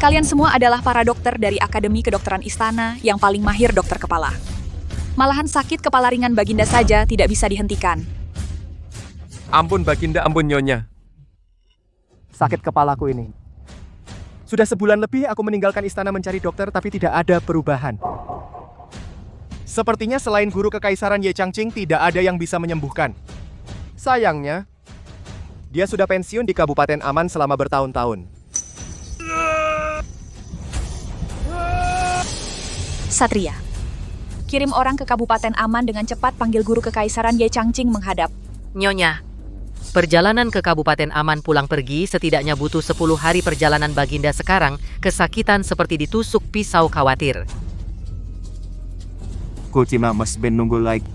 Kalian semua adalah para dokter dari Akademi Kedokteran Istana yang paling mahir dokter kepala. Malahan sakit kepala ringan Baginda saja tidak bisa dihentikan. Ampun Baginda, ampun Nyonya. Sakit kepalaku ini. Sudah sebulan lebih aku meninggalkan istana mencari dokter tapi tidak ada perubahan. Sepertinya selain guru kekaisaran Ye Changqing tidak ada yang bisa menyembuhkan. Sayangnya, dia sudah pensiun di Kabupaten Aman selama bertahun-tahun. Satria, kirim orang ke Kabupaten Aman dengan cepat panggil guru kekaisaran Ye Changqing menghadap. Nyonya, perjalanan ke Kabupaten Aman pulang pergi setidaknya butuh 10 hari perjalanan Baginda sekarang kesakitan seperti ditusuk pisau khawatir. Kucima Mas Ben nunggu lagi.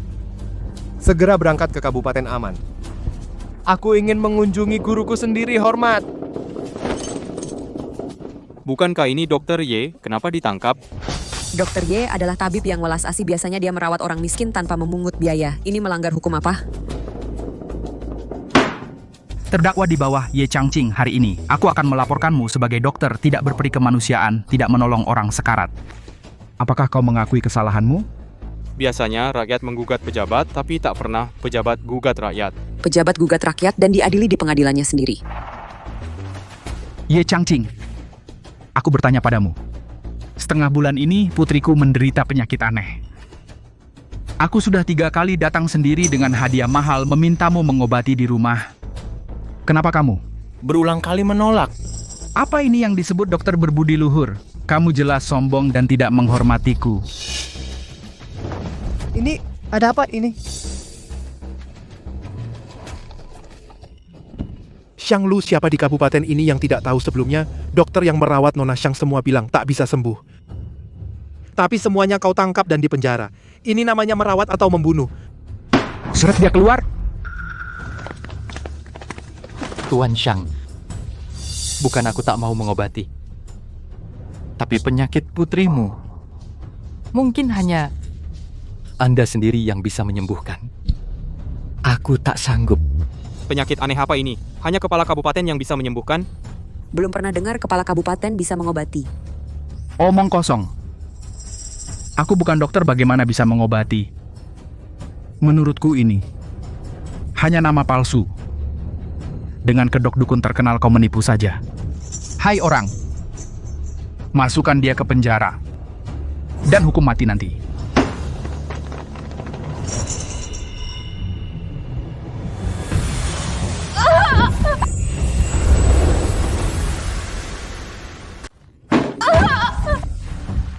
Segera berangkat ke Kabupaten Aman. Aku ingin mengunjungi guruku sendiri, hormat. Bukankah ini Dokter Y? Kenapa ditangkap? Dokter Y adalah tabib yang welas asih, biasanya dia merawat orang miskin tanpa memungut biaya. Ini melanggar hukum apa? Terdakwa di bawah Ye Changqing hari ini, aku akan melaporkanmu sebagai dokter tidak berperi kemanusiaan, tidak menolong orang sekarat. Apakah kau mengakui kesalahanmu? Biasanya rakyat menggugat pejabat, tapi tak pernah pejabat gugat rakyat. Pejabat gugat rakyat dan diadili di pengadilannya sendiri. Ye Changqing, aku bertanya padamu. Setengah bulan ini putriku menderita penyakit aneh. Aku sudah 3 kali datang sendiri dengan hadiah mahal memintamu mengobati di rumah. Kenapa kamu berulang kali menolak? Apa ini yang disebut dokter berbudi luhur? Kamu jelas sombong dan tidak menghormatiku. Ini, ada apa ini? Xiang Lu siapa di kabupaten ini yang tidak tahu sebelumnya? Dokter yang merawat Nona Xiang semua bilang tak bisa sembuh. Tapi semuanya kau tangkap dan dipenjara. Ini namanya merawat atau membunuh? Surat dia keluar. Tuan Xiang, bukan aku tak mau mengobati. Tapi penyakit putrimu, mungkin hanya Anda sendiri yang bisa menyembuhkan. Aku tak sanggup. Penyakit aneh apa ini? Hanya kepala kabupaten yang bisa menyembuhkan? Belum pernah dengar kepala kabupaten bisa mengobati. Omong kosong. Aku bukan dokter, bagaimana bisa mengobati? Menurutku ini hanya nama palsu. Dengan kedok dukun terkenal kau menipu saja. Hai orang, masukkan dia ke penjara dan hukum mati nanti.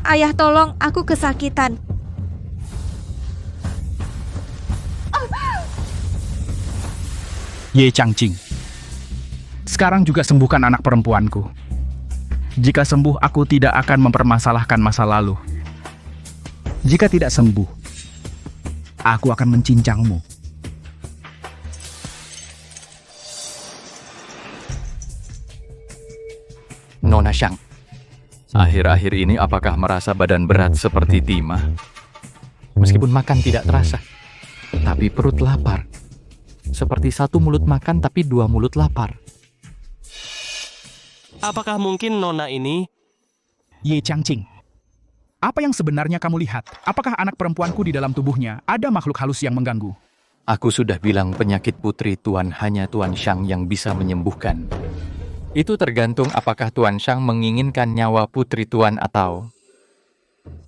Ayah, tolong, aku kesakitan. Ye Changqing, sekarang juga sembuhkan anak perempuanku. Jika sembuh, aku tidak akan mempermasalahkan masa lalu. Jika tidak sembuh, aku akan mencincangmu. Nona Xiang, akhir-akhir ini apakah merasa badan berat seperti timah? Meskipun makan tidak terasa, tapi perut lapar. Seperti 1 mulut makan tapi 2 mulut lapar. Apakah mungkin Nona ini? Ye Changqing, apa yang sebenarnya kamu lihat? Apakah anak perempuanku di dalam tubuhnya ada makhluk halus yang mengganggu? Aku sudah bilang penyakit putri Tuan hanya Tuan Xiang yang bisa menyembuhkan. Itu tergantung apakah Tuan Xiang menginginkan nyawa putri Tuan atau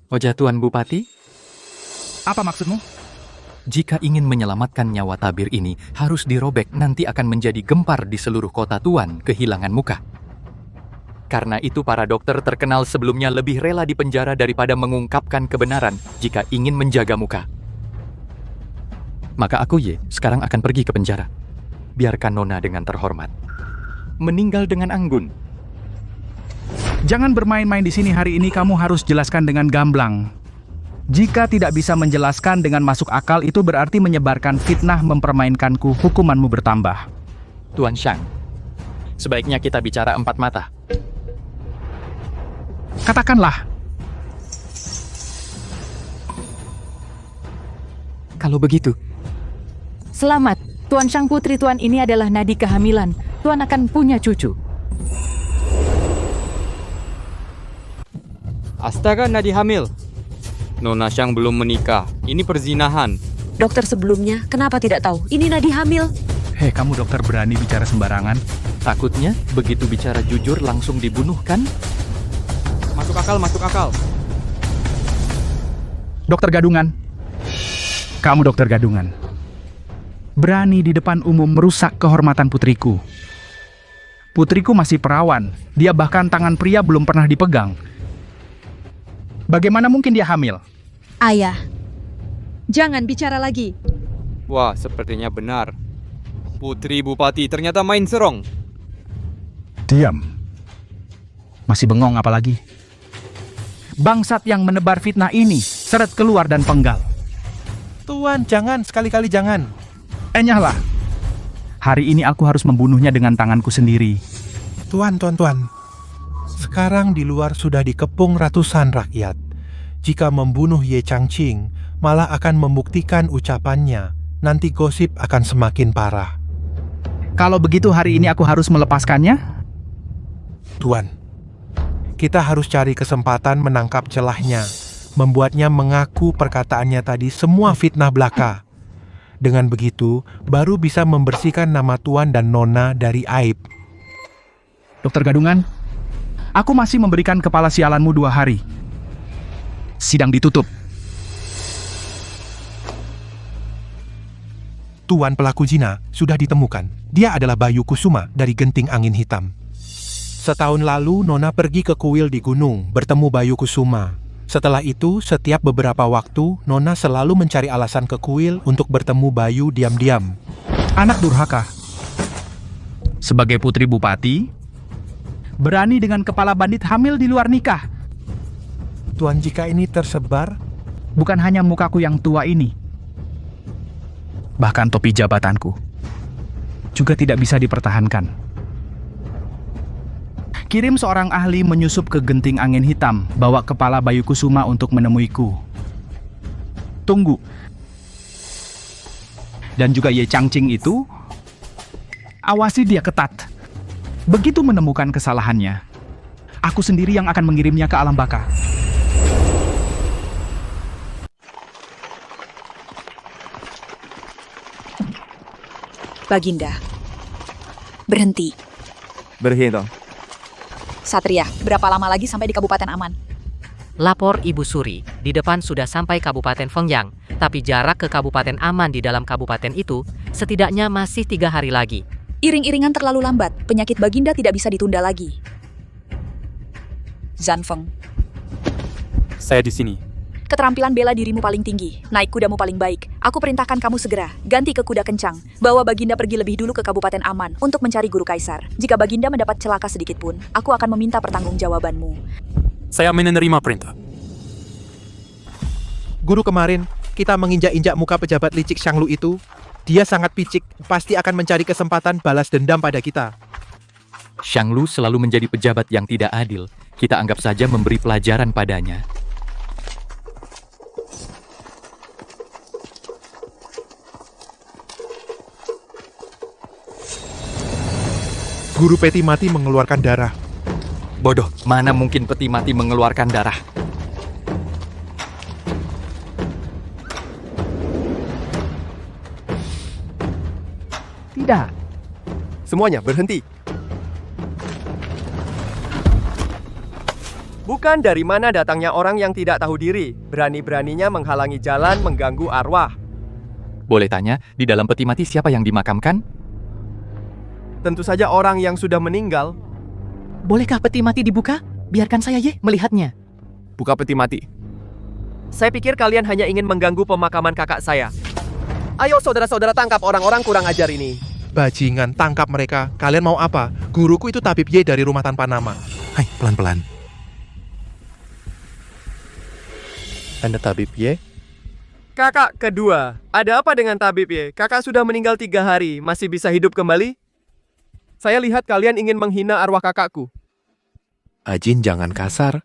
wajah Tuan Bupati? Apa maksudmu? Jika ingin menyelamatkan nyawa tabir ini, harus dirobek, nanti akan menjadi gempar di seluruh kota Tuan, kehilangan muka. Karena itu para dokter terkenal sebelumnya lebih rela dipenjara daripada mengungkapkan kebenaran jika ingin menjaga muka. Maka aku sekarang akan pergi ke penjara. Biarkan Nona dengan terhormat meninggal dengan anggun. Jangan bermain-main di sini hari ini, kamu harus jelaskan dengan gamblang. Jika tidak bisa menjelaskan dengan masuk akal, itu berarti menyebarkan fitnah, mempermainkanku, hukumanmu bertambah. Tuan Xiang, sebaiknya kita bicara 4 mata. Katakanlah. Kalau begitu. Selamat, Tuan Xiang, putri Tuan ini adalah nadi kehamilan. Tuan akan punya cucu. Astaga, Nadi hamil. Nona Xiang belum menikah. Ini perzinahan. Dokter sebelumnya, kenapa tidak tahu? Ini Nadi hamil. Hei, kamu dokter berani bicara sembarangan? Takutnya begitu bicara jujur langsung dibunuh kan? Masuk akal, masuk akal. Dokter gadungan. Kamu dokter gadungan. Berani di depan umum merusak kehormatan putriku. Putriku masih perawan. Dia bahkan tangan pria belum pernah dipegang. Bagaimana mungkin dia hamil? Ayah, jangan bicara lagi. Wah, sepertinya benar. Putri Bupati ternyata main serong. Diam. Masih bengong apalagi? Bangsat yang menebar fitnah ini, seret keluar dan penggal. Tuan, jangan, sekali-kali jangan. Enyahlah. Hari ini aku harus membunuhnya dengan tanganku sendiri. Tuan. Sekarang di luar sudah dikepung ratusan rakyat. Jika membunuh Ye Changqing, malah akan membuktikan ucapannya. Nanti gosip akan semakin parah. Kalau begitu hari ini aku harus melepaskannya? Tuan, kita harus cari kesempatan menangkap celahnya. Membuatnya mengaku perkataannya tadi semua fitnah belaka. Dengan begitu, baru bisa membersihkan nama Tuan dan Nona dari aib. Dokter gadungan, aku masih memberikan kepala sialanmu 2 hari. Sidang ditutup. Tuan pelaku zina sudah ditemukan. Dia adalah Bayu Kusuma dari Genting Angin Hitam. Setahun lalu, Nona pergi ke kuil di gunung bertemu Bayu Kusuma. Setelah itu, setiap beberapa waktu, Nona selalu mencari alasan ke kuil untuk bertemu Bayu diam-diam. Anak durhaka. Sebagai putri bupati, berani dengan kepala bandit hamil di luar nikah. Tuan, jika ini tersebar, Bukan hanya mukaku yang tua ini, bahkan topi jabatanku juga tidak bisa dipertahankan. Kirim seorang ahli menyusup ke Genting Angin Hitam, bawa kepala Bayu Kusuma untuk menemuiku. Tunggu. Dan juga Ye Changqing itu, awasi dia ketat. Begitu menemukan kesalahannya, aku sendiri yang akan mengirimnya ke alam baka. Baginda, berhenti. Berhenti. Satria, berapa lama lagi sampai di Kabupaten Aman? Lapor Ibu Suri, di depan sudah sampai Kabupaten Fengyang, tapi jarak ke Kabupaten Aman di dalam kabupaten itu setidaknya masih 3 hari lagi. Iring-iringan terlalu lambat, penyakit Baginda tidak bisa ditunda lagi. Zanfeng, Saya di sini. keterampilan bela dirimu paling tinggi, naik kudamu paling baik. Aku perintahkan kamu segera, ganti ke kuda kencang. Bawa Baginda pergi lebih dulu ke Kabupaten Aman untuk mencari Guru Kaisar. Jika Baginda mendapat celaka sedikit pun, aku akan meminta pertanggungjawabanmu. Saya menerima perintah. Guru, kemarin kita menginjak-injak muka pejabat licik Shanglu itu. Dia sangat picik, pasti akan mencari kesempatan balas dendam pada kita. Shanglu selalu menjadi pejabat yang tidak adil. Kita anggap saja memberi pelajaran padanya. Guru peti mati mengeluarkan darah. Bodoh, mana mungkin peti mati mengeluarkan darah? Tidak. Semuanya berhenti. Bukan dari mana datangnya orang yang tidak tahu diri, berani-beraninya menghalangi jalan, mengganggu arwah. Boleh tanya, di dalam peti mati siapa yang dimakamkan? Tentu saja orang yang sudah meninggal. Bolehkah peti mati dibuka? Biarkan saya melihatnya. Buka peti mati. Saya pikir kalian hanya ingin mengganggu pemakaman kakak saya. Ayo saudara-saudara, tangkap orang-orang kurang ajar ini. Bajingan, tangkap mereka. Kalian mau apa? Guruku itu tabib Ye dari rumah tanpa nama. Hai, pelan-pelan. Anda tabib Ye? Kakak kedua, ada apa dengan tabib Ye? Kakak sudah meninggal 3 hari, masih bisa hidup kembali? Saya lihat kalian ingin menghina arwah kakakku. Ajin, jangan kasar.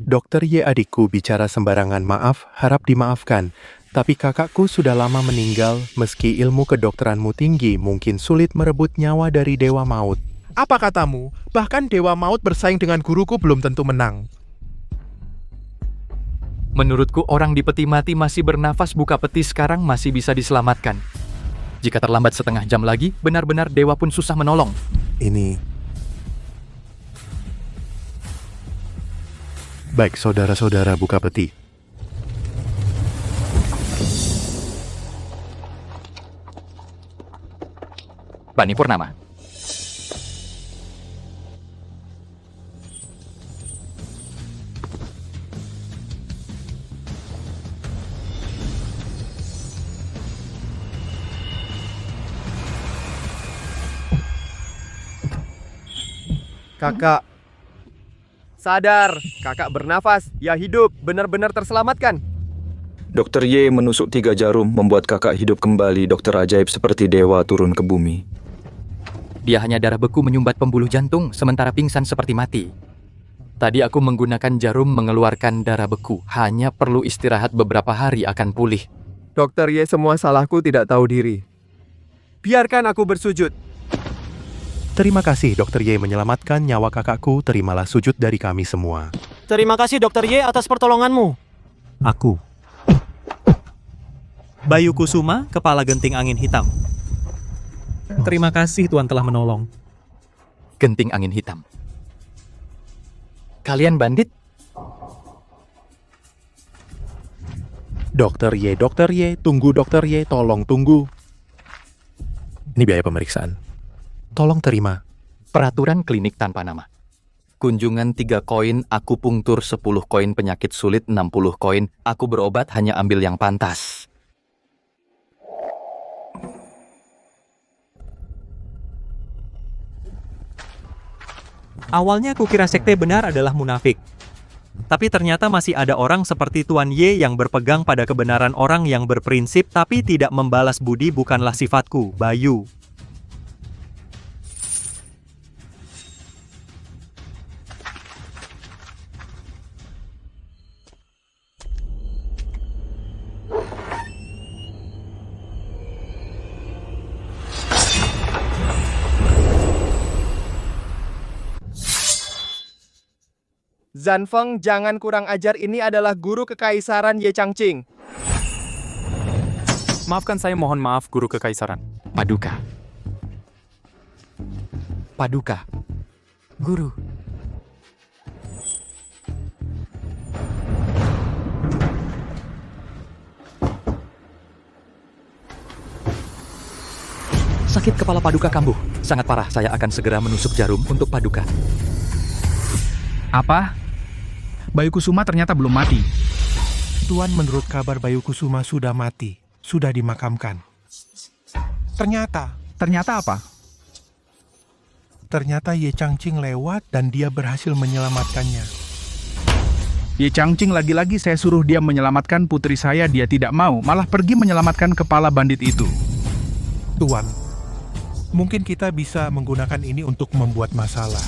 Dokter Ye adikku bicara sembarangan, maaf, harap dimaafkan. Tapi kakakku sudah lama meninggal, meski ilmu kedokteranmu tinggi, mungkin sulit merebut nyawa dari Dewa Maut. Apa katamu? Bahkan Dewa Maut bersaing dengan guruku belum tentu menang. Menurutku orang di peti mati masih bernafas buka peti sekarang masih bisa diselamatkan. Jika terlambat setengah jam lagi, benar-benar dewa pun susah menolong. Ini... Baik, saudara-saudara buka peti. Bani Purnama. Kakak. Sadar, kakak bernafas, ya hidup, benar-benar terselamatkan. Dokter Y menusuk 3 jarum membuat kakak hidup kembali. Dokter ajaib seperti dewa turun ke bumi. Dia hanya darah beku menyumbat pembuluh jantung, sementara pingsan seperti mati. Tadi aku menggunakan jarum mengeluarkan darah beku. Hanya perlu istirahat beberapa hari akan pulih. Dokter Y, semua salahku tidak tahu diri. Biarkan aku bersujud. Terima kasih Dokter Y menyelamatkan nyawa kakakku, terimalah sujud dari kami semua. Terima kasih Dokter Y atas pertolonganmu. Aku. Bayu Kusuma, Kepala Genting Angin Hitam. Terima kasih Tuan telah menolong. Genting Angin Hitam. Kalian bandit? Dokter Y, tunggu Dokter Y, tolong tunggu. Ini biaya pemeriksaan. Tolong terima. Peraturan klinik tanpa nama. Kunjungan 3 koin, akupunktur 10 koin, penyakit sulit 60 koin. Aku berobat hanya ambil yang pantas. Awalnya kukira sekte benar adalah munafik. Tapi ternyata masih ada orang seperti Tuan Y yang berpegang pada kebenaran, orang yang berprinsip tapi tidak membalas budi bukanlah sifatku, Bayu. Zanfeng, jangan kurang ajar, ini adalah guru kekaisaran Ye Changqing. Maafkan saya, mohon maaf, Guru Kekaisaran. Paduka. Paduka. Guru. Sakit kepala Paduka kambuh. Sangat parah, saya akan segera menusuk jarum untuk Paduka. Apa? Bayu Kusuma ternyata belum mati. Tuan, menurut kabar Bayu Kusuma sudah mati, sudah dimakamkan. Ternyata apa? Ternyata Ye Changqing lewat dan dia berhasil menyelamatkannya. Ye Changqing lagi-lagi saya suruh dia menyelamatkan putri saya, dia tidak mau, malah pergi menyelamatkan kepala bandit itu. Tuan, mungkin kita bisa menggunakan ini untuk membuat masalah.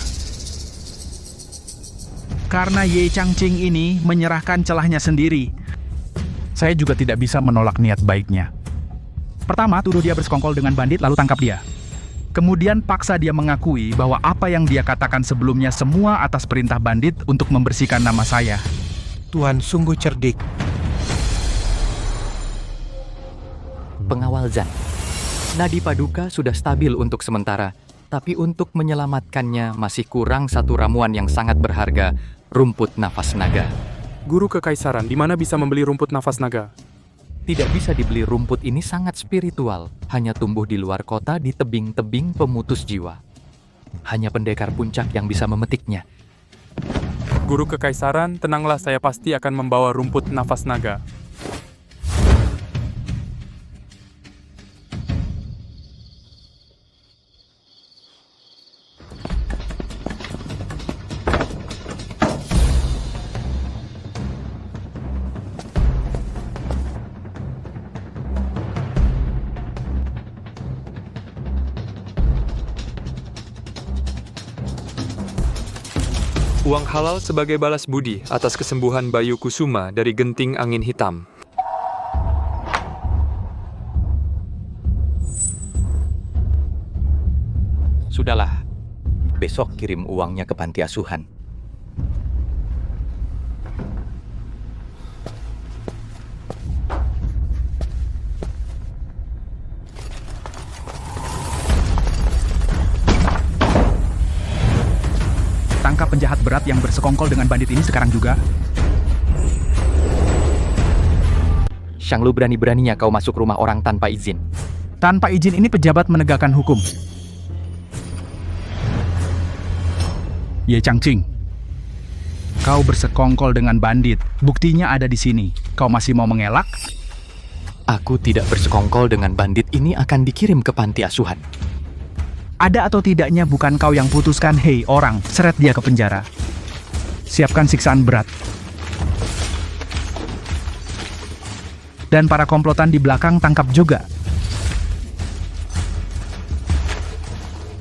Karena Ye Changqing ini menyerahkan celahnya sendiri. Saya juga tidak bisa menolak niat baiknya. Pertama, tuduh dia bersekongkol dengan bandit lalu tangkap dia. Kemudian paksa dia mengakui bahwa apa yang dia katakan sebelumnya semua atas perintah bandit untuk membersihkan nama saya. Tuan sungguh cerdik. Pengawal Zan. Nadi Paduka sudah stabil untuk sementara, tapi untuk menyelamatkannya masih kurang satu ramuan yang sangat berharga, rumput nafas naga. Guru Kekaisaran, di mana bisa membeli rumput nafas naga? Tidak bisa dibeli, rumput ini sangat spiritual, hanya tumbuh di luar kota di tebing-tebing pemutus jiwa. Hanya pendekar puncak yang bisa memetiknya. Guru Kekaisaran, tenanglah, saya pasti akan membawa rumput nafas naga. Uang halal sebagai balas budi atas kesembuhan Bayu Kusuma dari Genting Angin Hitam. Sudahlah, besok kirim uangnya ke panti asuhan. penjahat berat yang bersekongkol dengan bandit ini sekarang juga? Shanglu, berani-beraninya kau masuk rumah orang tanpa izin. Tanpa izin ini pejabat menegakkan hukum. Ye Changqing, kau bersekongkol dengan bandit. Buktinya ada di sini. Kau masih mau mengelak? Aku tidak bersekongkol dengan bandit, ini akan dikirim ke panti asuhan. Ada atau tidaknya bukan kau yang putuskan, hei orang, seret dia ke penjara. Siapkan siksaan berat. Dan para komplotan di belakang tangkap juga.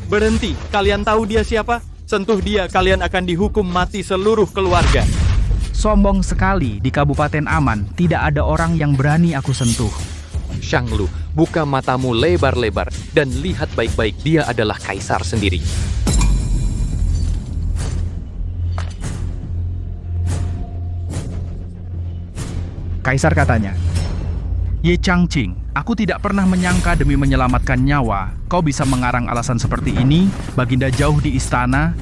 Berhenti, kalian tahu dia siapa? Sentuh dia, kalian akan dihukum mati seluruh keluarga. Sombong sekali, di Kabupaten Aman tidak ada orang yang berani aku sentuh. Shanglu, buka matamu lebar-lebar dan lihat baik-baik, dia adalah kaisar sendiri. Kaisar katanya, Ye Changqing, aku tidak pernah menyangka demi menyelamatkan nyawa, kau bisa mengarang alasan seperti ini. Baginda jauh di istana.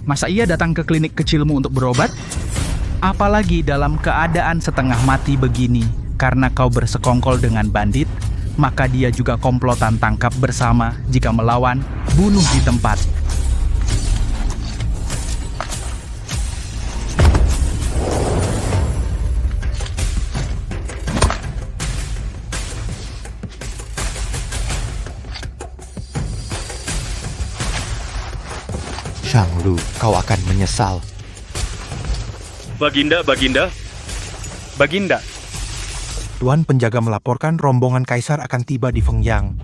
Masa ia datang ke klinik kecilmu untuk berobat? Apalagi dalam keadaan setengah mati begini. Karena kau bersekongkol dengan bandit, maka dia juga komplotan tangkap bersama. Jika melawan, bunuh di tempat. Shanglu, kau akan menyesal. Baginda. Tuan penjaga melaporkan rombongan kaisar akan tiba di Fengyang.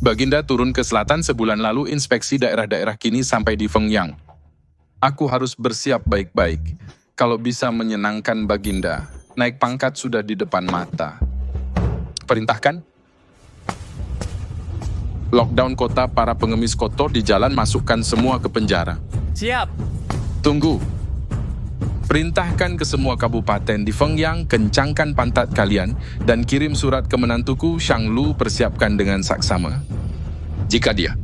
Baginda turun ke selatan sebulan lalu inspeksi daerah-daerah kini sampai di Fengyang. Aku harus bersiap baik-baik. Kalau bisa menyenangkan Baginda, naik pangkat sudah di depan mata. Perintahkan. Lockdown kota, para pengemis kotor di jalan masukkan semua ke penjara. Siap. Tunggu. Perintahkan ke semua kabupaten di Fengyang, kencangkan pantat kalian dan kirim surat ke menantuku Shanglu, persiapkan dengan saksama. Jika dia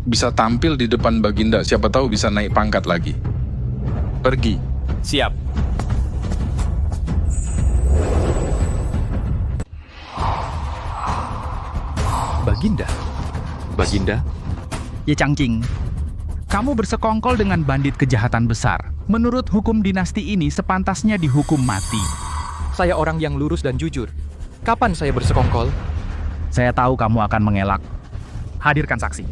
bisa tampil di depan Baginda, siapa tahu bisa naik pangkat lagi. Pergi. Siap. Baginda? Ye Changqing, kamu bersekongkol dengan bandit kejahatan besar. Menurut hukum dinasti ini sepantasnya dihukum mati. Saya orang yang lurus dan jujur. Kapan saya bersekongkol? Saya tahu kamu akan mengelak. Hadirkan saksi.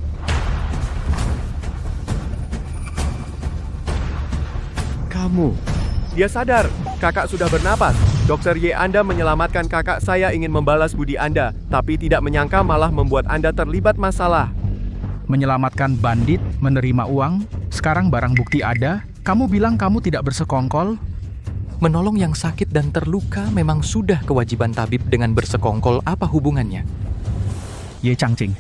Kamu. Dia sadar. Kakak sudah bernapas. Dokter Y, Anda menyelamatkan kakak saya, ingin membalas budi Anda, tapi tidak menyangka malah membuat Anda terlibat masalah. Menyelamatkan bandit, menerima uang, sekarang barang bukti ada. Kamu bilang kamu tidak bersekongkol? Menolong yang sakit dan terluka memang sudah kewajiban tabib, dengan bersekongkol apa hubungannya? Ye Changqing,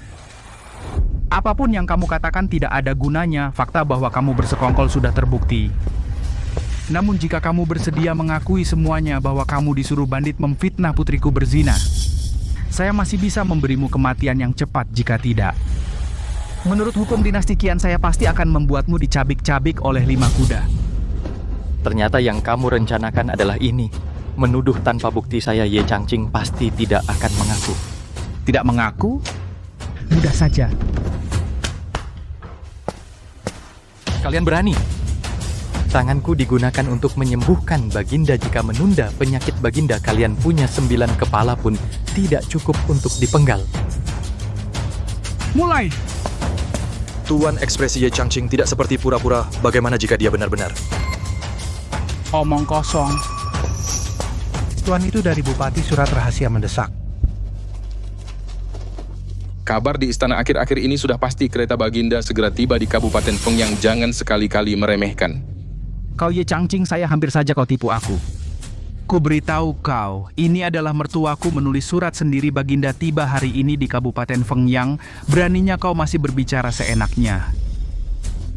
apapun yang kamu katakan tidak ada gunanya. Fakta bahwa kamu bersekongkol sudah terbukti. Namun jika kamu bersedia mengakui semuanya bahwa kamu disuruh bandit memfitnah putriku berzina, saya masih bisa memberimu kematian yang cepat. Jika tidak, menurut hukum dinasti Qian, saya pasti akan membuatmu dicabik-cabik oleh 5 kuda. Ternyata yang kamu rencanakan adalah ini. Menuduh tanpa bukti saya, Ye Changqing pasti tidak akan mengaku. Tidak mengaku? Mudah saja. Kalian berani? Tanganku digunakan untuk menyembuhkan Baginda. Jika menunda penyakit Baginda, kalian punya 9 kepala pun tidak cukup untuk dipenggal. Mulai! Tuan, ekspresi Ye Changqing tidak seperti pura-pura. Bagaimana jika dia benar-benar? Omong kosong. Tuan, itu dari Bupati surat rahasia mendesak. Kabar di istana akhir-akhir ini sudah pasti kereta Baginda segera tiba di Kabupaten Fengyang. Jangan sekali-kali meremehkan. Kau Ye Changqing, saya hampir saja kau tipu aku. Ku beritahu kau, ini adalah mertuaku menulis surat sendiri. Baginda tiba hari ini di Kabupaten Fengyang. Beraninya kau masih berbicara seenaknya.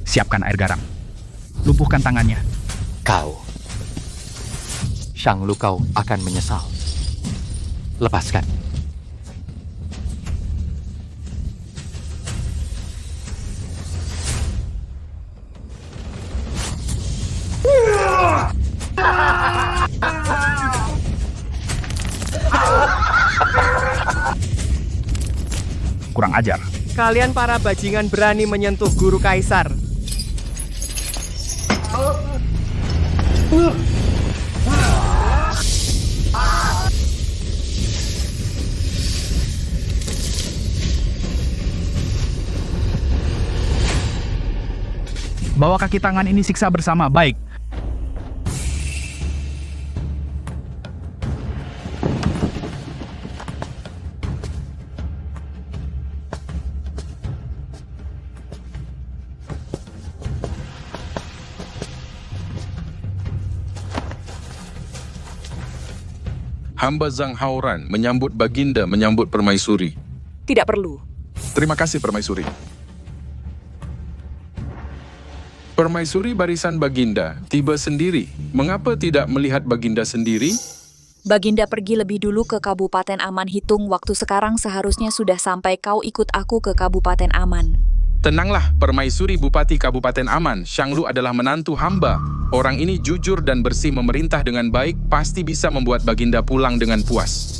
Siapkan air garam. Lumpuhkan tangannya. Kau, Shanglu, kau akan menyesal. Lepaskan. kurang ajar. Kalian para bajingan berani menyentuh guru kaisar. Bawa kaki tangan ini siksa bersama, baik. Hamba Zhang Haoran menyambut Baginda menyambut Permaisuri. Tidak perlu. Terima kasih Permaisuri. Permaisuri barisan Baginda tiba sendiri. Mengapa tidak melihat Baginda sendiri? Baginda pergi lebih dulu ke Kabupaten Aman. Hitung waktu sekarang seharusnya sudah sampai. Kau ikut aku ke Kabupaten Aman. Tenanglah, Permaisuri Bupati Kabupaten Aman. Shang Lu adalah menantu hamba. Orang ini jujur dan bersih, memerintah dengan baik, pasti bisa membuat Baginda pulang dengan puas.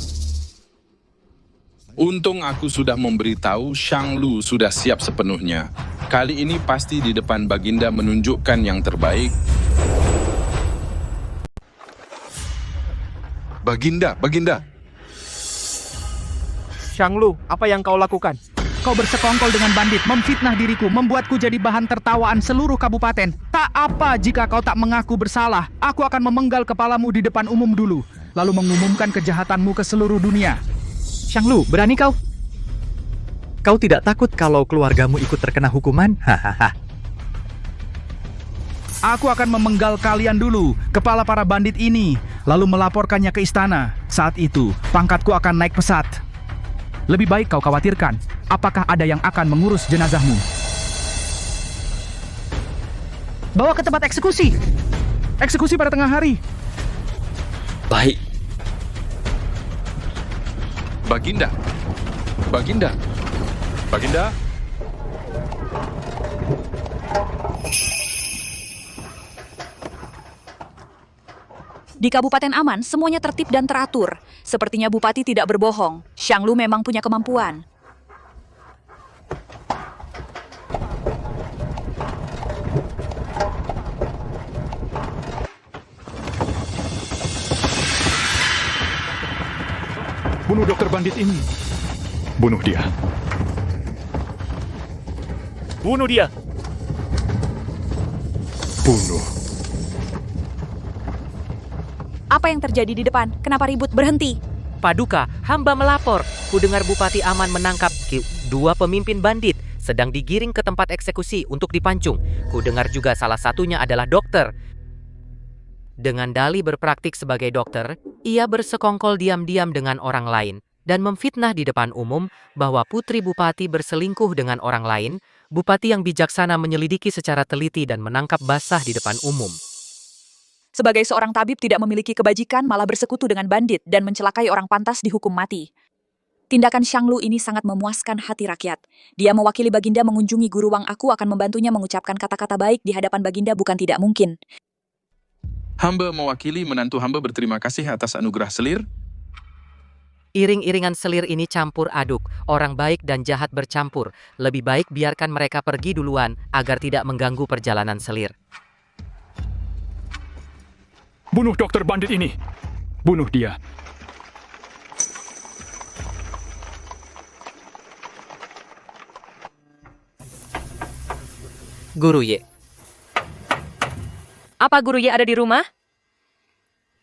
Untung aku sudah memberitahu Shang Lu sudah siap sepenuhnya. Kali ini pasti di depan Baginda menunjukkan yang terbaik. Baginda. Shang Lu, apa yang kau lakukan? Kau bersekongkol dengan bandit, memfitnah diriku, membuatku jadi bahan tertawaan seluruh kabupaten. Tak apa jika kau tak mengaku bersalah. Aku akan memenggal kepalamu di depan umum dulu, lalu mengumumkan kejahatanmu ke seluruh dunia. Shang Lu, berani kau? Kau tidak takut kalau keluargamu ikut terkena hukuman? Hahaha. Aku akan memenggal kalian dulu, kepala para bandit ini, lalu melaporkannya ke istana. Saat itu, pangkatku akan naik pesat. Lebih baik kau khawatirkan, apakah ada yang akan mengurus jenazahmu? Bawa ke tempat eksekusi. Eksekusi pada tengah hari. Baik. Baginda. Di Kabupaten Aman, semuanya tertib dan teratur. Sepertinya Bupati tidak berbohong. Shang Lu memang punya kemampuan. Bunuh dokter bandit ini. Bunuh dia. Bunuh dia. Bunuh. Apa yang terjadi di depan? Kenapa ribut? Berhenti. Paduka, hamba melapor. Kudengar Bupati Aman menangkap dua pemimpin bandit sedang digiring ke tempat eksekusi untuk dipancung. Kudengar juga salah satunya adalah dokter. Dengan dalih berpraktik sebagai dokter, ia bersekongkol diam-diam dengan orang lain dan memfitnah di depan umum bahwa putri bupati berselingkuh dengan orang lain. Bupati yang bijaksana menyelidiki secara teliti dan menangkap basah di depan umum. Sebagai seorang tabib tidak memiliki kebajikan, malah bersekutu dengan bandit dan mencelakai orang pantas dihukum mati. Tindakan Shang Lu ini sangat memuaskan hati rakyat. Dia mewakili Baginda mengunjungi Guru Wang. Aku akan membantunya mengucapkan kata-kata baik di hadapan Baginda, bukan tidak mungkin. Hamba mewakili menantu hamba berterima kasih atas anugerah selir. Iring-iringan selir ini campur aduk, orang baik dan jahat bercampur. Lebih baik biarkan mereka pergi duluan agar tidak mengganggu perjalanan selir. Bunuh dokter bandit ini. Bunuh dia. Guru Ye. Apa Guru Ye ada di rumah?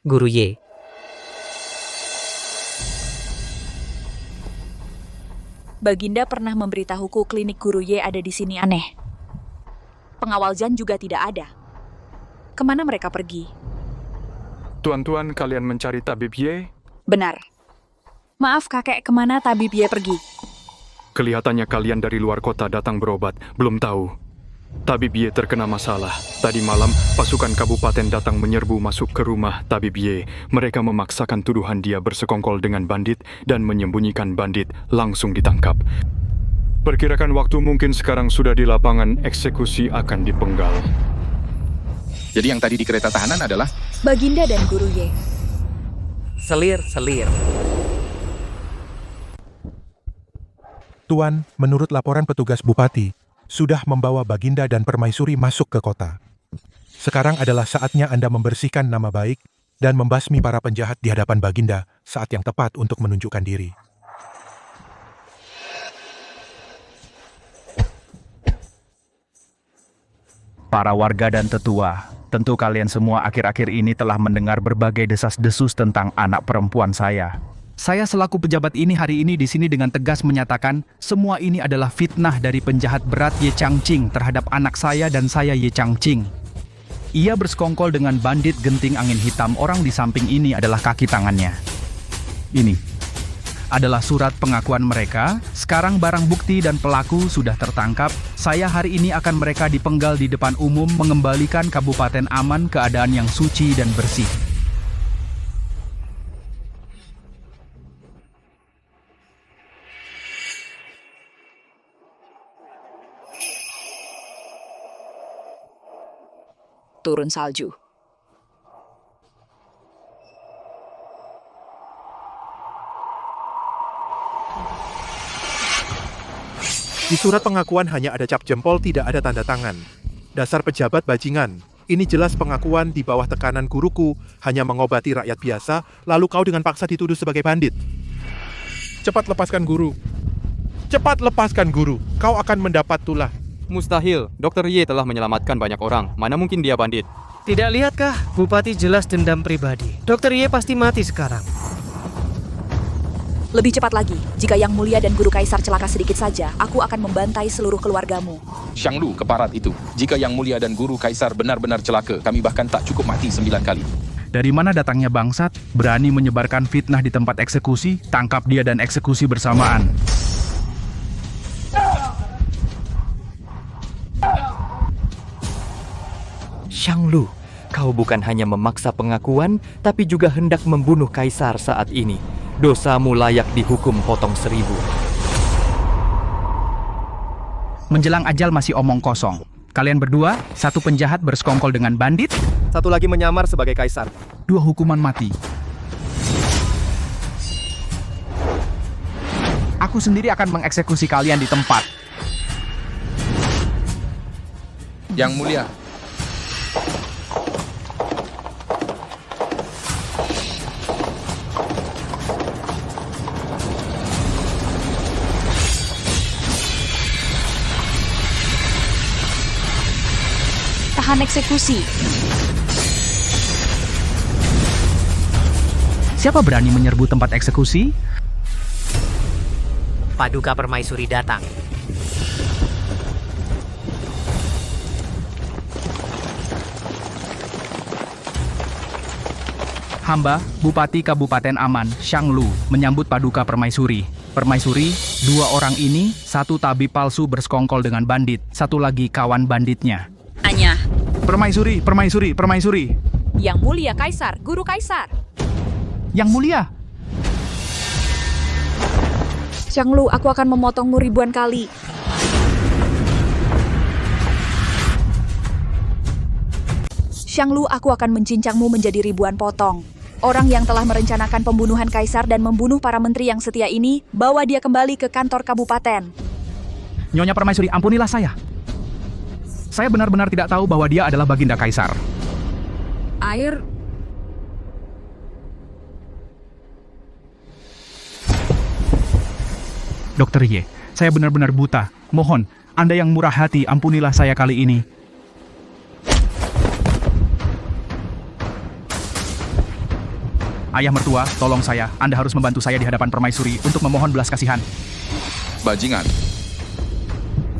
Guru Ye. Baginda pernah memberitahuku klinik Guru Ye ada di sini. Aneh. Pengawal Zhan juga tidak ada. Kemana mereka pergi? Tuan-tuan, kalian mencari Tabib Ye? Benar. Maaf kakek, kemana Tabib Ye pergi? Kelihatannya kalian dari luar kota datang berobat. Belum tahu. Tabib Ye terkena masalah. Tadi malam, pasukan kabupaten datang menyerbu masuk ke rumah Tabib Ye. Mereka memaksakan tuduhan dia bersekongkol dengan bandit dan menyembunyikan bandit, langsung ditangkap. Perkirakan waktu mungkin sekarang sudah di lapangan, eksekusi akan dipenggal. Jadi yang tadi di kereta tahanan adalah Baginda dan Guru Ye. Selir. Tuan, menurut laporan petugas Bupati, sudah membawa Baginda dan Permaisuri masuk ke kota. Sekarang adalah saatnya Anda membersihkan nama baik dan membasmi para penjahat di hadapan Baginda saat yang tepat untuk menunjukkan diri. Para warga dan tetua, tentu kalian semua akhir-akhir ini telah mendengar berbagai desas-desus tentang anak perempuan saya. Saya selaku pejabat ini hari ini di sini dengan tegas menyatakan semua ini adalah fitnah dari penjahat berat Ye Changqing terhadap anak saya dan saya Ye Changqing. Ia bersekongkol dengan bandit genting angin hitam. Orang di samping ini adalah kaki tangannya. Ini adalah surat pengakuan mereka. Sekarang barang bukti dan pelaku sudah tertangkap. Saya hari ini akan mereka dipenggal di depan umum, mengembalikan Kabupaten Aman keadaan yang suci dan bersih. Turun salju. Di surat pengakuan hanya ada cap jempol, tidak ada tanda tangan. Dasar pejabat bajingan. Ini jelas pengakuan di bawah tekanan guruku, hanya mengobati rakyat biasa, lalu kau dengan paksa dituduh sebagai bandit. Cepat lepaskan guru. Cepat lepaskan guru. Kau akan mendapat tulah. Mustahil, Dr. Ye telah menyelamatkan banyak orang. Mana mungkin dia bandit? Tidak lihatkah? Bupati jelas dendam pribadi. Dr. Ye pasti mati sekarang. Lebih cepat lagi, jika Yang Mulia dan Guru Kaisar celaka sedikit saja, aku akan membantai seluruh keluargamu. Xianglu, keparat itu. Jika Yang Mulia dan Guru Kaisar benar-benar celaka, kami bahkan tak cukup mati 9 kali. Dari mana datangnya bangsat? Berani menyebarkan fitnah di tempat eksekusi? Tangkap dia dan eksekusi bersamaan. Xianglu, kau bukan hanya memaksa pengakuan, tapi juga hendak membunuh Kaisar saat ini. Dosamu layak dihukum potong 1000. Menjelang ajal masih omong kosong. Kalian berdua, satu penjahat bersekongkol dengan bandit, Satu lagi menyamar sebagai kaisar. 2 hukuman mati. Aku sendiri akan mengeksekusi kalian di tempat. Yang Mulia, Tahan eksekusi. Siapa berani menyerbu tempat eksekusi? Paduka Permaisuri datang. Hamba, Bupati Kabupaten Aman, Xianglu, menyambut Paduka Permaisuri. Permaisuri, 2 orang ini, 1 tabib palsu bersekongkol dengan bandit, 1 lagi kawan banditnya. Anya. Permaisuri, Permaisuri, Permaisuri. Yang Mulia Kaisar, Guru Kaisar. Yang Mulia. Xianglu, aku akan memotongmu ribuan kali. Xianglu, aku akan mencincangmu menjadi ribuan potong. Orang yang telah merencanakan pembunuhan Kaisar dan membunuh para menteri yang setia ini, bawa dia kembali ke kantor kabupaten. Nyonya Permaisuri, ampunilah saya. Saya benar-benar tidak tahu bahwa dia adalah Baginda Kaisar. Air. Dr. Ye, saya benar-benar buta. Mohon, Anda yang murah hati, ampunilah saya kali ini. Ayah mertua, tolong saya. Anda harus membantu saya di hadapan Permaisuri untuk memohon belas kasihan. bajingan.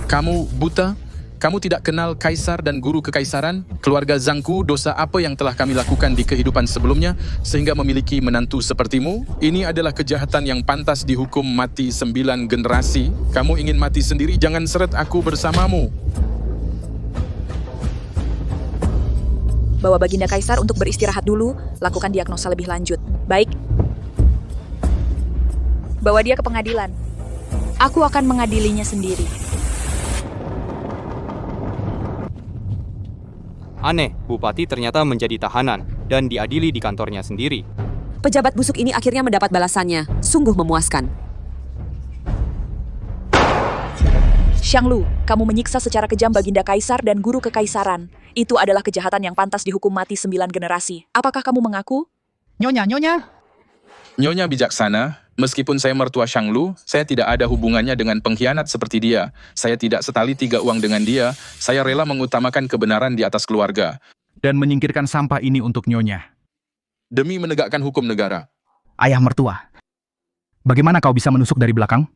Kamu buta? Kamu tidak kenal kaisar dan guru kekaisaran? Keluarga Zhangku, dosa apa yang telah kami lakukan di kehidupan sebelumnya sehingga memiliki menantu sepertimu? Ini adalah kejahatan yang pantas dihukum mati 9 generasi. Kamu ingin mati sendiri? Jangan seret aku bersamamu. Bawa Baginda Kaisar untuk beristirahat dulu, lakukan diagnosa lebih lanjut. Baik. Bawa dia ke pengadilan. Aku akan mengadilinya sendiri. Aneh, Bupati ternyata menjadi tahanan dan diadili di kantornya sendiri. Pejabat busuk ini akhirnya mendapat balasannya. Sungguh memuaskan. Xianglu, kamu menyiksa secara kejam Baginda Kaisar dan guru kekaisaran. Itu adalah kejahatan yang pantas dihukum mati 9 generasi. Apakah kamu mengaku? Nyonya bijaksana, meskipun saya mertua Xianglu, saya tidak ada hubungannya dengan pengkhianat seperti dia. Saya tidak setali 3 uang dengan dia. Saya rela mengutamakan kebenaran di atas keluarga. Dan menyingkirkan sampah ini untuk Nyonya. Demi menegakkan hukum negara. Ayah mertua, bagaimana kau bisa menusuk dari belakang?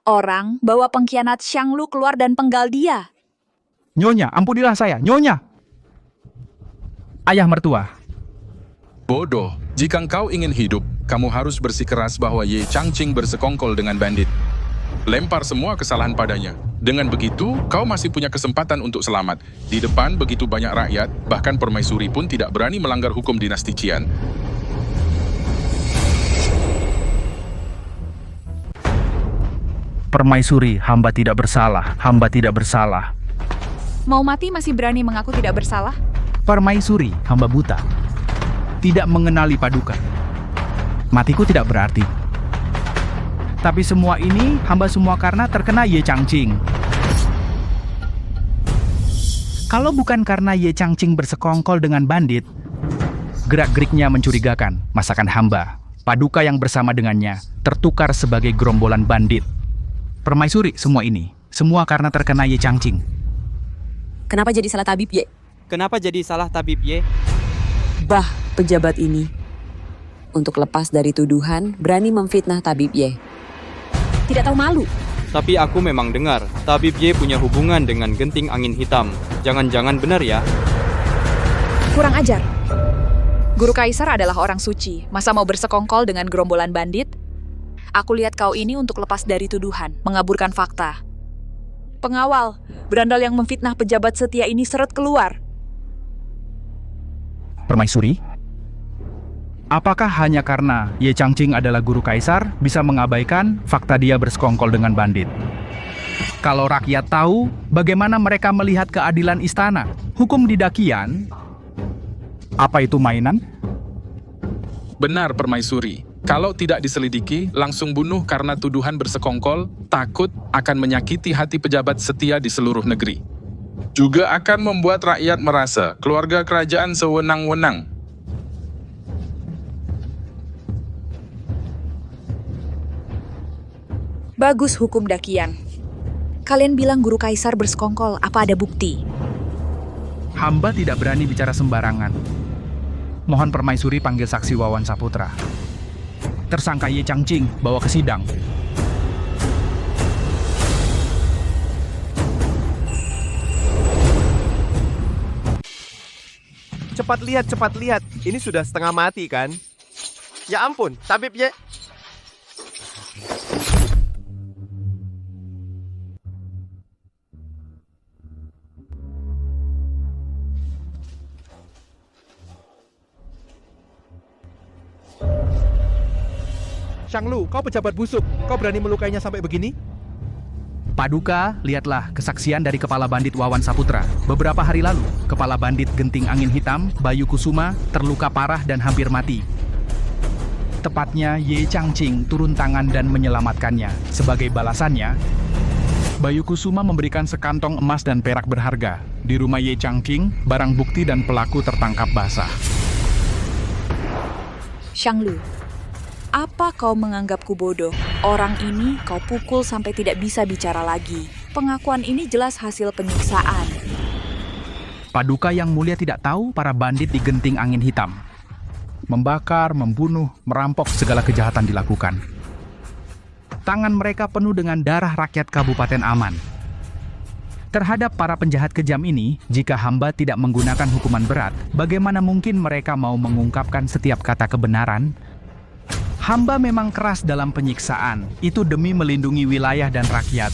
Orang bawa pengkhianat Xianglu keluar dan penggal dia. Nyonya, ampunilah saya, Nyonya! Ayah mertua. Bodoh, jika kau ingin hidup, kamu harus bersikeras bahwa Ye Changqing bersekongkol dengan bandit. Lempar semua kesalahan padanya. Dengan begitu, kau masih punya kesempatan untuk selamat. Di depan begitu banyak rakyat, bahkan permaisuri pun tidak berani melanggar hukum dinasti Qian. Permaisuri, hamba tidak bersalah, hamba tidak bersalah. Mau mati masih berani mengaku tidak bersalah? Permaisuri, hamba buta. Tidak mengenali Paduka. Matiku tidak berarti. Tapi semua ini, hamba semua karena terkena Ye Changqing. Kalau bukan karena Ye Changqing bersekongkol dengan bandit, gerak-geriknya mencurigakan masakan hamba. Paduka yang bersama dengannya tertukar sebagai gerombolan bandit. Permaisuri, semua ini. Semua karena terkena Ye Changqing. Kenapa jadi salah tabib, Ye? Kenapa jadi salah tabib, Ye? Bah, pejabat ini. Untuk lepas dari tuduhan, berani memfitnah tabib Ye. Tidak tahu malu. Tapi aku memang dengar, tabib Ye punya hubungan dengan genting angin hitam. Jangan-jangan benar ya? Kurang ajar. Guru Kaisar adalah orang suci. Masa mau bersekongkol dengan gerombolan bandit? Aku lihat kau ini untuk lepas dari tuduhan, mengaburkan fakta. Pengawal, berandal yang memfitnah pejabat setia ini seret keluar. Permaisuri? Apakah hanya karena Ye Changqing adalah guru kaisar bisa mengabaikan fakta dia bersekongkol dengan bandit? Kalau rakyat tahu, bagaimana mereka melihat keadilan istana? Hukum di Dakian? Apa itu mainan? Benar, Permaisuri. Kalau tidak diselidiki, langsung bunuh karena tuduhan bersekongkol, takut akan menyakiti hati pejabat setia di seluruh negeri. Juga akan membuat rakyat merasa keluarga kerajaan sewenang-wenang. Bagus hukum Dakian. Kalian bilang guru kaisar bersekongkol, apa ada bukti? Hamba tidak berani bicara sembarangan. Mohon Permaisuri panggil saksi Wawan Saputra. Tersangka Ye Changqing bawa ke sidang. Cepat lihat. Ini sudah setengah mati kan? Ya ampun, tabib Ye. Xianglu, kau pejabat busuk. Kau berani melukainya sampai begini? Paduka, lihatlah kesaksian dari kepala bandit Wawan Saputra. Beberapa hari lalu, kepala bandit Genting Angin Hitam, Bayu Kusuma, terluka parah dan hampir mati. Tepatnya, Ye Changqing turun tangan dan menyelamatkannya. Sebagai balasannya, Bayu Kusuma memberikan sekantong emas dan perak berharga. Di rumah Ye Changqing, barang bukti dan pelaku tertangkap basah. Xianglu, apa kau menganggapku bodoh? Orang ini kau pukul sampai tidak bisa bicara lagi. Pengakuan ini jelas hasil penyiksaan. Paduka yang mulia tidak tahu para bandit di Genting Angin Hitam. Membakar, membunuh, merampok, segala kejahatan dilakukan. Tangan mereka penuh dengan darah rakyat Kabupaten Aman. Terhadap para penjahat kejam ini, jika hamba tidak menggunakan hukuman berat, bagaimana mungkin mereka mau mengungkapkan setiap kata kebenaran? Hamba memang keras dalam penyiksaan, itu demi melindungi wilayah dan rakyat.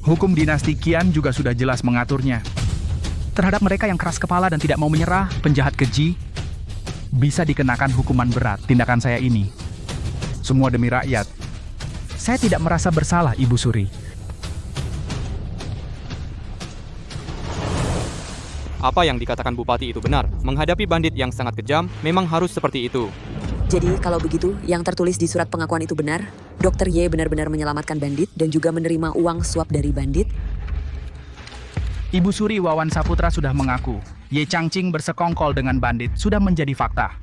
Hukum dinasti Qian juga sudah jelas mengaturnya. Terhadap mereka yang keras kepala dan tidak mau menyerah, penjahat keji, bisa dikenakan hukuman berat tindakan saya ini. Semua demi rakyat. Saya tidak merasa bersalah, Ibu Suri. Apa yang dikatakan Bupati itu benar. Menghadapi bandit yang sangat kejam, memang harus seperti itu. Jadi kalau begitu, yang tertulis di surat pengakuan itu benar? Dr. Y benar-benar menyelamatkan bandit dan juga menerima uang suap dari bandit? Ibu Suri Wawan Saputra sudah mengaku, Ye Changqing bersekongkol dengan bandit sudah menjadi fakta.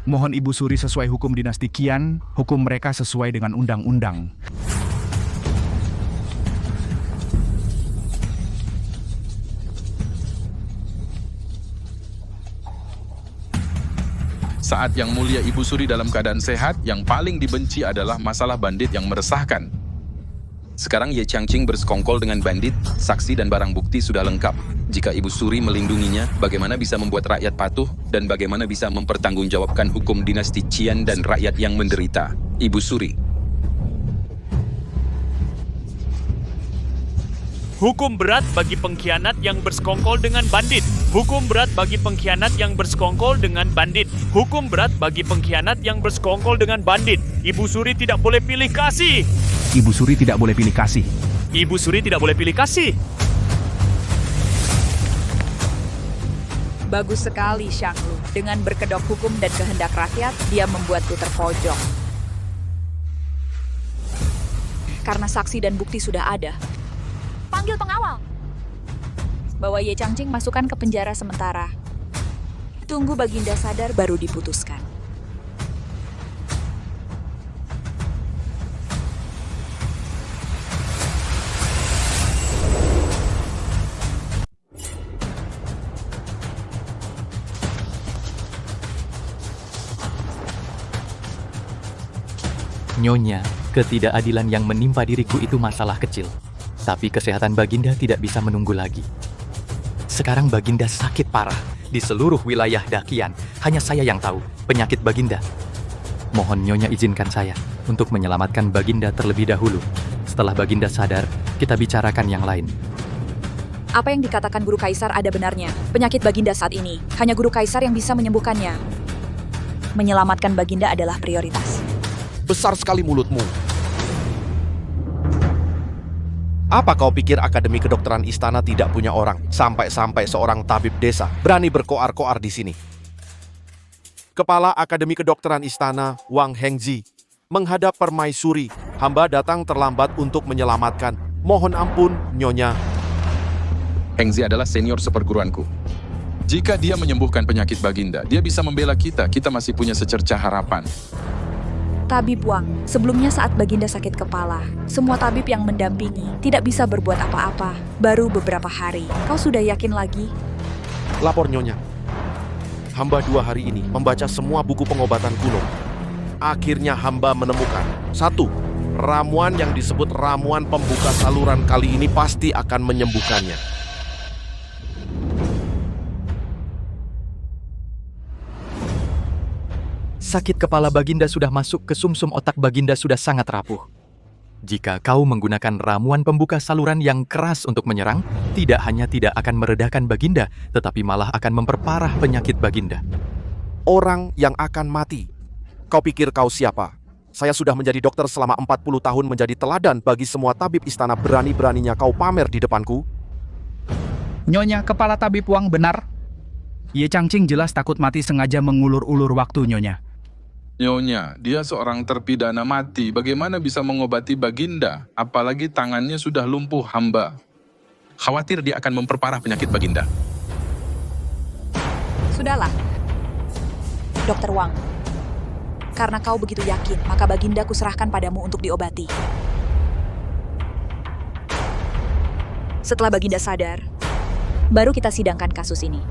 Mohon Ibu Suri sesuai hukum dinasti Qian, hukum mereka sesuai dengan undang-undang. Saat Yang Mulia Ibu Suri dalam keadaan sehat, yang paling dibenci adalah masalah bandit yang meresahkan. Sekarang Ye Changqing bersekongkol dengan bandit, saksi dan barang bukti sudah lengkap. Jika Ibu Suri melindunginya, bagaimana bisa membuat rakyat patuh dan bagaimana bisa mempertanggungjawabkan hukum dinasti Qian dan rakyat yang menderita? Ibu Suri. Hukum berat bagi pengkhianat yang bersekongkol dengan bandit. Hukum berat bagi pengkhianat yang bersekongkol dengan bandit. Hukum berat bagi pengkhianat yang bersekongkol dengan bandit. Ibu Suri tidak boleh pilih kasih. Ibu Suri tidak boleh pilih kasih. Ibu Suri tidak boleh pilih kasih. Bagus sekali, Shanglu. Dengan berkedok hukum dan kehendak rakyat, dia membuatku terpojok. Karena saksi dan bukti sudah ada. Panggil pengawal. Bawa Ye Changqing masukkan ke penjara sementara. Tunggu Baginda sadar baru diputuskan. Nyonya, ketidakadilan yang menimpa diriku itu masalah kecil. Tapi kesehatan Baginda tidak bisa menunggu lagi. Sekarang Baginda sakit parah. Di seluruh wilayah Dakian, hanya saya yang tahu penyakit Baginda. Mohon Nyonya izinkan saya untuk menyelamatkan Baginda terlebih dahulu. Setelah Baginda sadar, kita bicarakan yang lain. Apa yang dikatakan Guru Kaisar ada benarnya. Penyakit Baginda saat ini, hanya Guru Kaisar yang bisa menyembuhkannya. Menyelamatkan Baginda adalah prioritas. Besar sekali mulutmu. Apa kau pikir Akademi Kedokteran Istana tidak punya orang? Sampai-sampai seorang tabib desa berani berkoar-koar di sini. Kepala Akademi Kedokteran Istana, Wang Hengzi, menghadap Permaisuri. Hamba datang terlambat untuk menyelamatkan. Mohon ampun, Nyonya. Hengzi adalah senior seperguruanku. Jika dia menyembuhkan penyakit Baginda, dia bisa membela kita. Kita masih punya secercah harapan. Tabib Wang, sebelumnya saat Baginda sakit kepala, semua tabib yang mendampingi tidak bisa berbuat apa-apa. Baru beberapa hari, kau sudah yakin lagi? Lapor Nyonya. Hamba 2 hari ini membaca semua buku pengobatan kuno. Akhirnya hamba menemukan 1. Ramuan yang disebut ramuan pembuka saluran kali ini pasti akan menyembuhkannya. Sakit kepala Baginda sudah masuk ke sumsum otak Baginda sudah sangat rapuh. Jika kau menggunakan ramuan pembuka saluran yang keras untuk menyerang, tidak hanya tidak akan meredakan Baginda, tetapi malah akan memperparah penyakit Baginda. Orang yang akan mati. Kau pikir kau siapa? Saya sudah menjadi dokter selama 40 tahun menjadi teladan bagi semua tabib istana. Berani-beraninya kau pamer di depanku? Nyonya, kepala tabib Wang benar. Ye Changqing jelas takut mati sengaja mengulur-ulur waktu, Nyonya. Nyonya, dia seorang terpidana mati. Bagaimana bisa mengobati Baginda? Apalagi tangannya sudah lumpuh, hamba. Khawatir dia akan memperparah penyakit Baginda. Sudahlah, Dokter Wang. Karena kau begitu yakin, maka Baginda kuserahkan padamu untuk diobati. Setelah Baginda sadar, baru kita sidangkan kasus ini.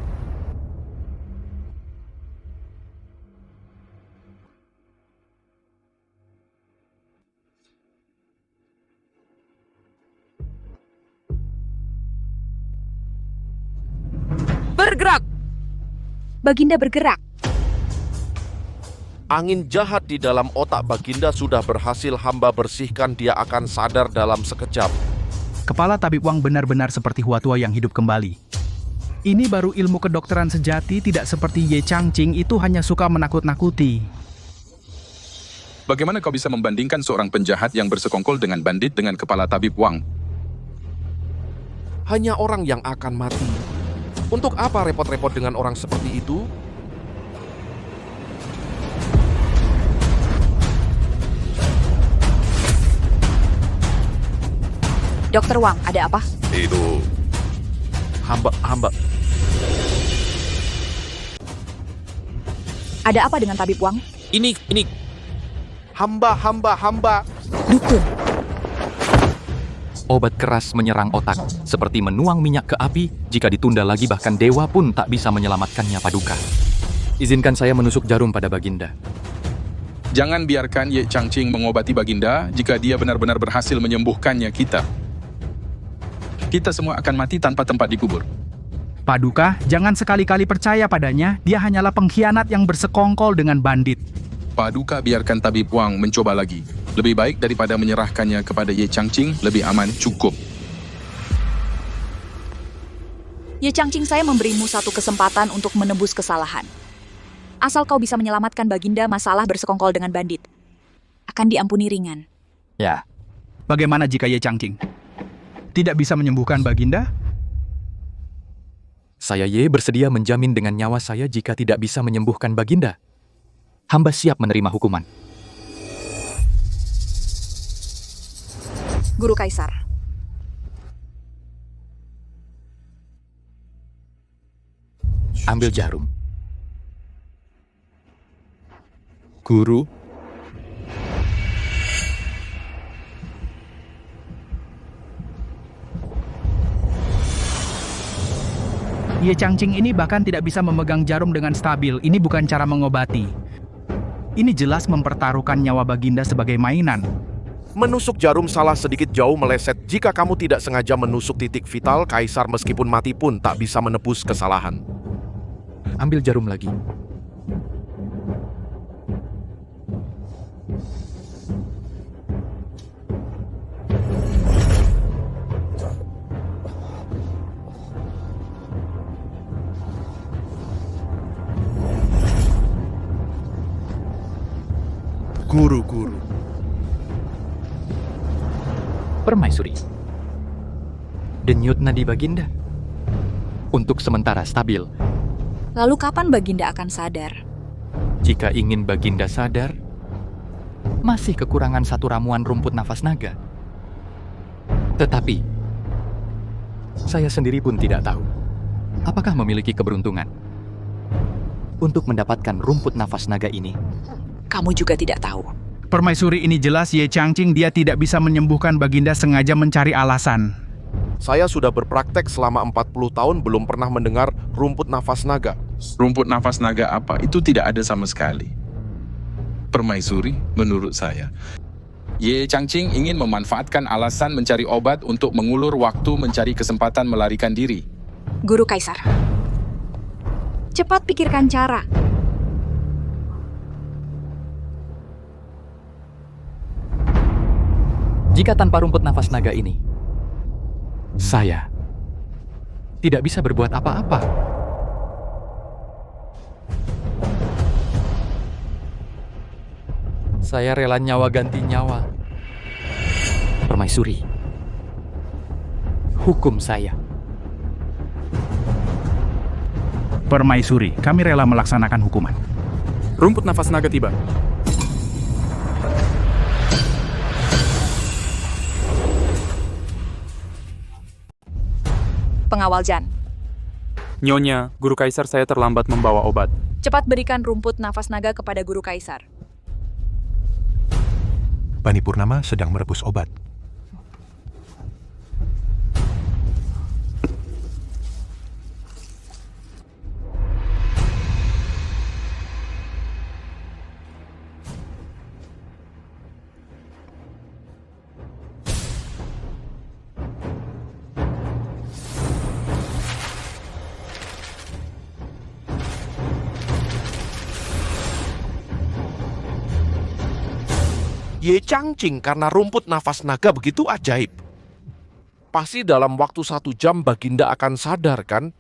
Bergerak! Baginda bergerak. Angin jahat di dalam otak Baginda sudah berhasil hamba bersihkan. Dia akan sadar dalam sekejap. Kepala tabib Wang benar-benar seperti Huatua yang hidup kembali. Ini baru ilmu kedokteran sejati, tidak seperti Ye Changqing itu hanya suka menakut-nakuti. Bagaimana kau bisa membandingkan seorang penjahat yang bersekongkol dengan bandit dengan kepala tabib Wang? Hanya orang yang akan mati. Untuk apa repot-repot dengan orang seperti itu? Dokter Wang, ada apa? Itu... Hamba... Ada apa dengan Tabib Wang? Ini... Hamba... Dukun. Obat keras menyerang otak, seperti menuang minyak ke api. Jika ditunda lagi bahkan dewa pun tak bisa menyelamatkannya, Paduka. Izinkan saya menusuk jarum pada Baginda. Jangan biarkan Ye Changqing mengobati Baginda. Jika dia benar-benar berhasil menyembuhkannya kita semua akan mati tanpa tempat dikubur. Paduka, jangan sekali-kali percaya padanya. Dia hanyalah pengkhianat yang bersekongkol dengan bandit. Paduka biarkan Tabib Wang mencoba lagi. Lebih baik daripada menyerahkannya kepada Ye Changqing, lebih aman, cukup. Ye Changqing, saya memberimu satu kesempatan untuk menebus kesalahan. Asal kau bisa menyelamatkan Baginda, masalah bersekongkol dengan bandit akan diampuni ringan. Ya. Bagaimana jika Ye Changqing tidak bisa menyembuhkan Baginda? Saya Ye bersedia menjamin dengan nyawa saya jika tidak bisa menyembuhkan Baginda. Hamba siap menerima hukuman. Guru Kaisar. Ambil jarum. Guru, Ye Changqing ini bahkan tidak bisa memegang jarum dengan stabil. Ini bukan cara mengobati. Ini jelas mempertaruhkan nyawa Baginda sebagai mainan. Menusuk jarum salah sedikit jauh meleset. Jika kamu tidak sengaja menusuk titik vital, Kaisar meskipun mati pun tak bisa menebus kesalahan. Ambil jarum lagi. Guru. Permaisuri. Denyut nadi Baginda. Untuk sementara stabil. Lalu kapan Baginda akan sadar? Jika ingin Baginda sadar, masih kekurangan satu ramuan rumput nafas naga. Tetapi, saya sendiri pun tidak tahu apakah memiliki keberuntungan untuk mendapatkan rumput nafas naga ini. Kamu juga tidak tahu. Permaisuri, ini jelas Ye Changqing dia tidak bisa menyembuhkan Baginda, sengaja mencari alasan. Saya sudah berpraktek selama 40 tahun belum pernah mendengar rumput nafas naga. Rumput nafas naga apa? Itu tidak ada sama sekali. Permaisuri, menurut saya, Ye Changqing ingin memanfaatkan alasan mencari obat untuk mengulur waktu mencari kesempatan melarikan diri. Guru Kaisar, cepat pikirkan cara. Jika tanpa rumput nafas naga ini, saya tidak bisa berbuat apa-apa. Saya rela nyawa ganti nyawa. Permaisuri, hukum saya. Permaisuri, kami rela melaksanakan hukuman. Rumput nafas naga tiba. Pengawal Jan. Nyonya, Guru Kaisar saya terlambat membawa obat. Cepat berikan rumput nafas naga kepada Guru Kaisar. Bani Purnama sedang merebus obat. Ye Changqing karena rumput nafas naga begitu ajaib. Pasti dalam waktu 1 jam Baginda akan sadar, kan?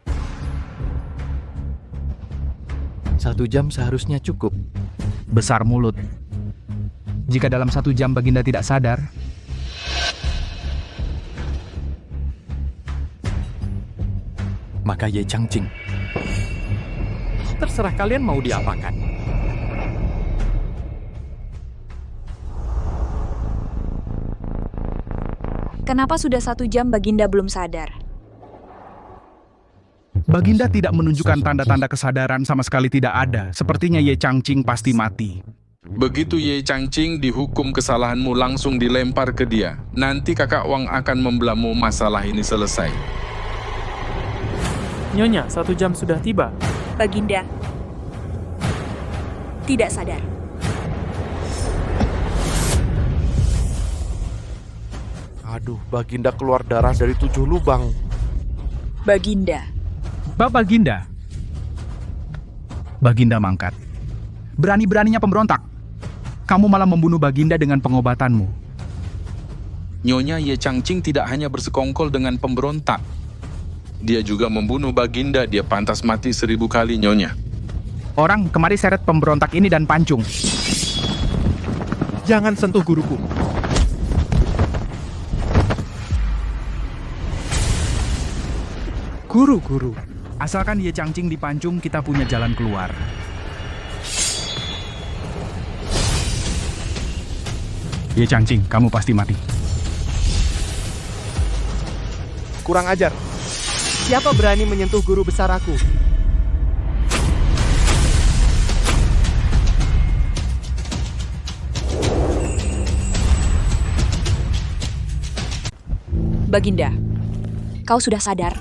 1 jam seharusnya cukup. Besar mulut. Jika dalam 1 jam Baginda tidak sadar, maka Ye Changqing, terserah kalian mau diapakan. Kenapa sudah 1 jam Baginda belum sadar? Baginda tidak menunjukkan tanda-tanda kesadaran sama sekali tidak ada. Sepertinya Ye Changqing pasti mati. Begitu Ye Changqing dihukum kesalahanmu langsung dilempar ke dia. Nanti kakak Wang akan membelamu masalah ini selesai. Nyonya, 1 jam sudah tiba. Baginda tidak sadar. Aduh, Baginda keluar darah dari 7 lubang. Baginda. Baginda. Baginda mangkat. Berani-beraninya pemberontak. Kamu malah membunuh Baginda dengan pengobatanmu. Nyonya Ye Changqing tidak hanya bersekongkol dengan pemberontak. Dia juga membunuh Baginda. Dia pantas mati 1000 kali, Nyonya. Orang kemari seret pemberontak ini dan pancung. Jangan sentuh guruku. Guru. Asalkan Ye Changqing dipancung, kita punya jalan keluar. Ye Changqing, kamu pasti mati. Kurang ajar. Siapa berani menyentuh guru besar aku? Baginda, kau sudah sadar?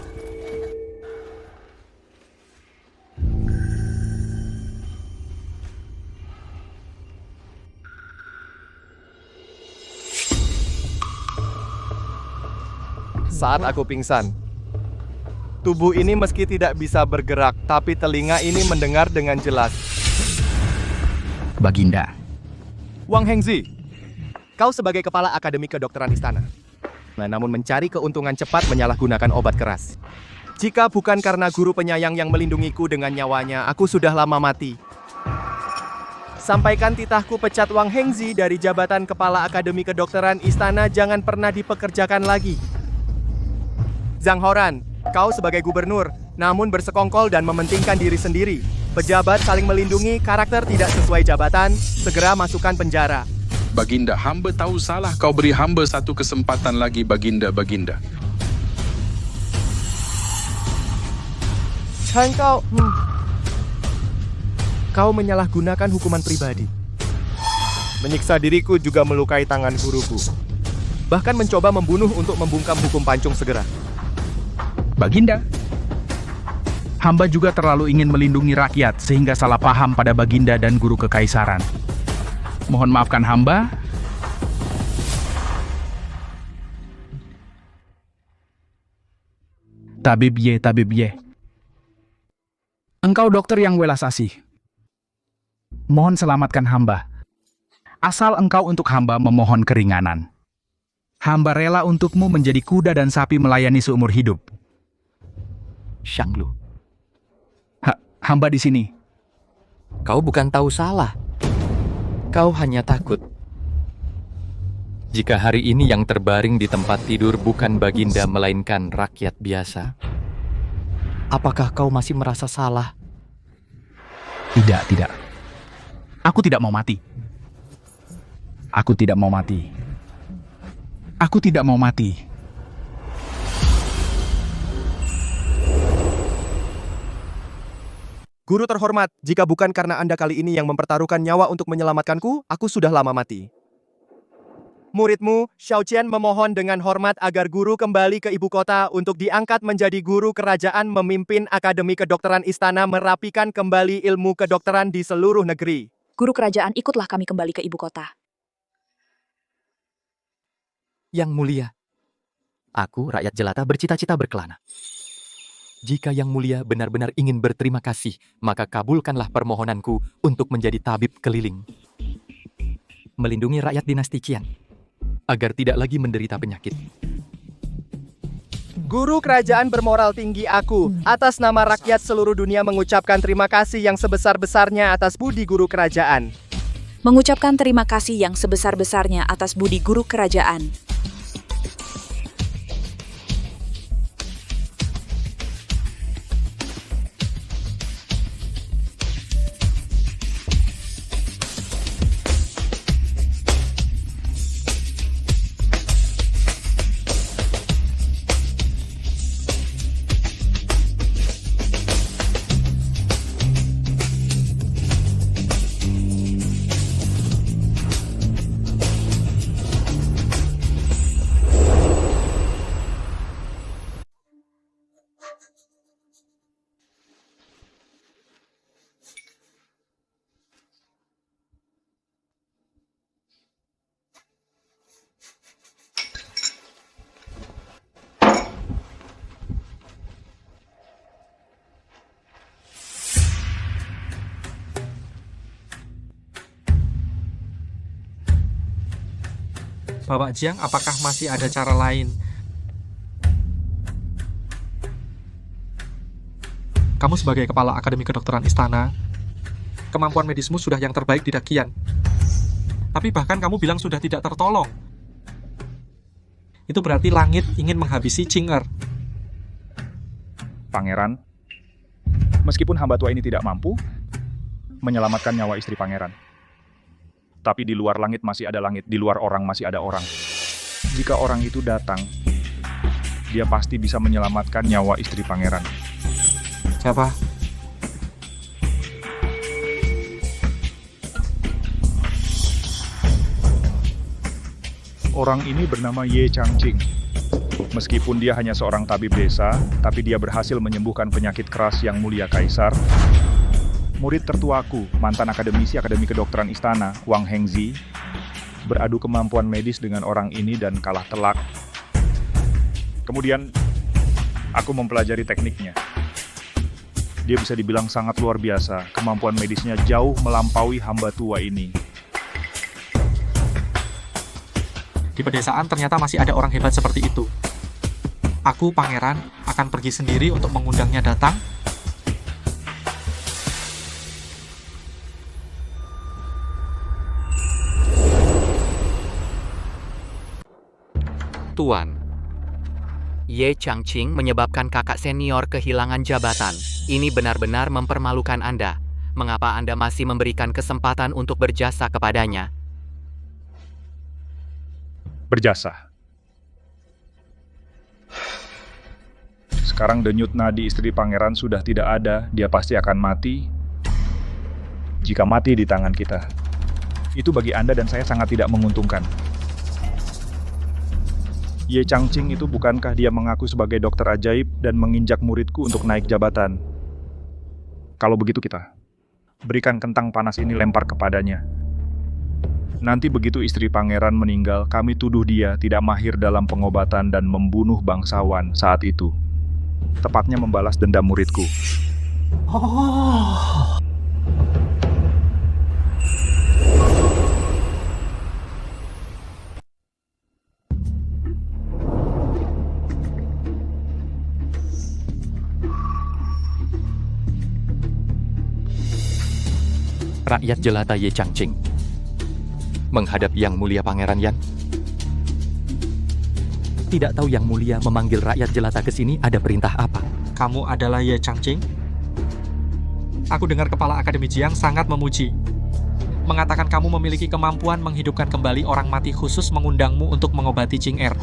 Saat aku pingsan, tubuh ini meski tidak bisa bergerak, tapi telinga ini mendengar dengan jelas. Baginda. Wang Hengzi, kau sebagai kepala Akademi Kedokteran Istana. Namun mencari keuntungan cepat menyalahgunakan obat keras. Jika bukan karena guru penyayang yang melindungiku dengan nyawanya, aku sudah lama mati. Sampaikan titahku pecat Wang Hengzi dari jabatan Kepala Akademi Kedokteran Istana, jangan pernah dipekerjakan lagi. Zhang Horan, kau sebagai gubernur, namun bersekongkol dan mementingkan diri sendiri. Pejabat saling melindungi, karakter tidak sesuai jabatan, segera masukkan penjara. Baginda, hamba tahu salah. Kau beri hamba 1 kesempatan lagi, Baginda. Kau menyalahgunakan hukuman pribadi. Menyiksa diriku juga melukai tangan guruku. Bahkan mencoba membunuh untuk membungkam hukum pancung segera. Baginda. Hamba juga terlalu ingin melindungi rakyat sehingga salah paham pada Baginda dan guru kekaisaran. Mohon maafkan hamba. Tabib Ye. Engkau dokter yang welas asih. Mohon selamatkan hamba. Asal engkau untuk hamba memohon keringanan. Hamba rela untukmu menjadi kuda dan sapi melayani seumur hidup. Shanglu. Hamba di sini. Kau bukan tahu salah. Kau hanya takut. Jika hari ini yang terbaring di tempat tidur bukan Baginda melainkan rakyat biasa, apakah kau masih merasa salah? Tidak. Aku tidak mau mati. Aku tidak mau mati. Guru terhormat, jika bukan karena Anda kali ini yang mempertaruhkan nyawa untuk menyelamatkanku, aku sudah lama mati. Muridmu, Xiao Qian, memohon dengan hormat agar guru kembali ke ibu kota untuk diangkat menjadi guru kerajaan, memimpin Akademi Kedokteran Istana, merapikan kembali ilmu kedokteran di seluruh negeri. Guru kerajaan, ikutlah kami kembali ke ibu kota. Yang mulia, aku rakyat jelata bercita-cita berkelana. Jika Yang Mulia benar-benar ingin berterima kasih, maka kabulkanlah permohonanku untuk menjadi tabib keliling. Melindungi rakyat dinasti Qian, agar tidak lagi menderita penyakit. Guru kerajaan bermoral tinggi aku, atas nama rakyat seluruh dunia mengucapkan terima kasih yang sebesar-besarnya atas budi guru kerajaan. Mengucapkan terima kasih yang sebesar-besarnya atas budi guru kerajaan. Bapak Jiang, apakah masih ada cara lain? Kamu sebagai kepala Akademi Kedokteran Istana, kemampuan medismu sudah yang terbaik di Dakian. Tapi bahkan kamu bilang sudah tidak tertolong. Itu berarti langit ingin menghabisi Ching-er. Pangeran, meskipun hamba tua ini tidak mampu menyelamatkan nyawa istri pangeran, tapi di luar langit masih ada langit, di luar orang masih ada orang. Jika orang itu datang, dia pasti bisa menyelamatkan nyawa istri pangeran. Siapa? Orang ini bernama Ye Changqing. Meskipun dia hanya seorang tabib desa, tapi dia berhasil menyembuhkan penyakit keras yang mulia kaisar. Murid tertuaku, mantan akademisi Akademi Kedokteran Istana, Wang Hengzi, beradu kemampuan medis dengan orang ini dan kalah telak. Kemudian, aku mempelajari tekniknya. Dia bisa dibilang sangat luar biasa, kemampuan medisnya jauh melampaui hamba tua ini. Di pedesaan ternyata masih ada orang hebat seperti itu. Aku, pangeran, akan pergi sendiri untuk mengundangnya datang. Tuan, Ye Changqing menyebabkan kakak senior kehilangan jabatan. Ini benar-benar mempermalukan Anda. Mengapa Anda masih memberikan kesempatan untuk berjasa kepadanya? Berjasa. Sekarang denyut nadi istri pangeran sudah tidak ada, dia pasti akan mati. Jika mati di tangan kita, itu bagi Anda dan saya sangat tidak menguntungkan. Ye Changqing itu bukankah dia mengaku sebagai dokter ajaib dan menginjak muridku untuk naik jabatan? Kalau begitu kita berikan kentang panas ini lempar kepadanya. Nanti begitu istri pangeran meninggal, kami tuduh dia tidak mahir dalam pengobatan dan membunuh bangsawan saat itu. Tepatnya membalas dendam muridku. Rakyat jelata Ye Changqing menghadap Yang Mulia Pangeran Yan. Tidak tahu Yang Mulia memanggil rakyat jelata ke sini ada perintah apa? Kamu adalah Ye Changqing? Aku dengar kepala Akademi Jiang sangat memuji. Mengatakan kamu memiliki kemampuan menghidupkan kembali orang mati khusus mengundangmu untuk mengobati Ching-er.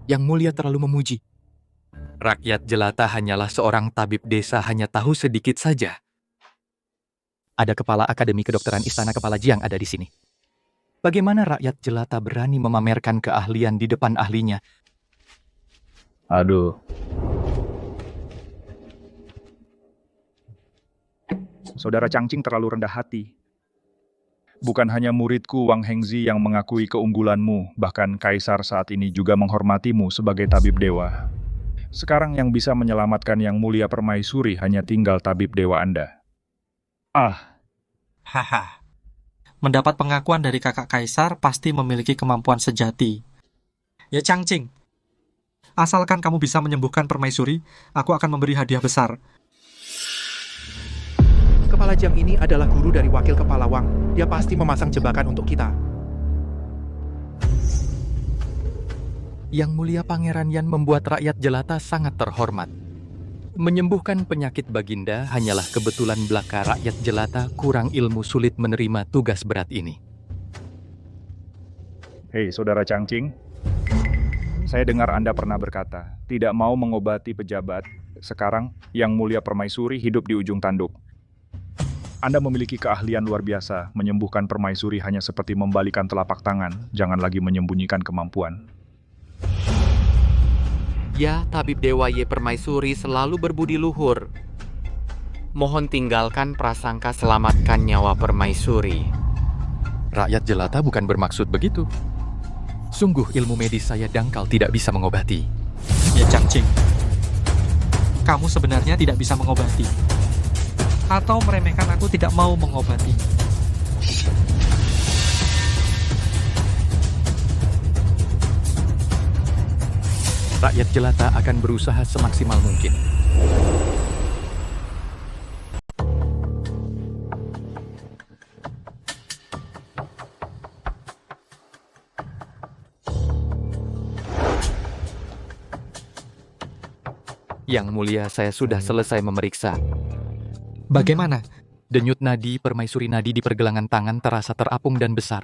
Yang Mulia terlalu memuji. Rakyat jelata hanyalah seorang tabib desa hanya tahu sedikit saja. Ada kepala Akademi Kedokteran Istana Kepala Jiang ada di sini. Bagaimana rakyat jelata berani memamerkan keahlian di depan ahlinya? Aduh. Saudara Changqing terlalu rendah hati. Bukan hanya muridku Wang Hengzi yang mengakui keunggulanmu, bahkan kaisar saat ini juga menghormatimu sebagai tabib dewa. Sekarang yang bisa menyelamatkan Yang Mulia Permaisuri hanya tinggal tabib dewa Anda. Haha. Mendapat pengakuan dari kakak kaisar pasti memiliki kemampuan sejati. Ya Changqing, asalkan kamu bisa menyembuhkan permaisuri, aku akan memberi hadiah besar. Kepala Jiang ini adalah guru dari wakil kepala Wang. Dia pasti memasang jebakan untuk kita. Yang Mulia Pangeran Yan membuat rakyat jelata sangat terhormat. Menyembuhkan penyakit Baginda hanyalah kebetulan belaka rakyat jelata kurang ilmu sulit menerima tugas berat ini. Hei, Saudara Changqing. Saya dengar Anda pernah berkata, tidak mau mengobati pejabat. Sekarang, Yang Mulia Permaisuri hidup di ujung tanduk. Anda memiliki keahlian luar biasa. Menyembuhkan permaisuri hanya seperti membalikan telapak tangan. Jangan lagi menyembunyikan kemampuan. Ya, tabib dewa Ye Permaisuri selalu berbudi luhur. Mohon tinggalkan prasangka selamatkan nyawa permaisuri. Rakyat jelata bukan bermaksud begitu. Sungguh ilmu medis saya dangkal tidak bisa mengobati. Ya Changqing, kamu sebenarnya tidak bisa mengobati. Atau meremehkan aku tidak mau mengobati. rakyat jelata akan berusaha semaksimal mungkin. Yang mulia, saya sudah selesai memeriksa. Bagaimana? Denyut nadi permaisuri nadi di pergelangan tangan terasa terapung dan besar.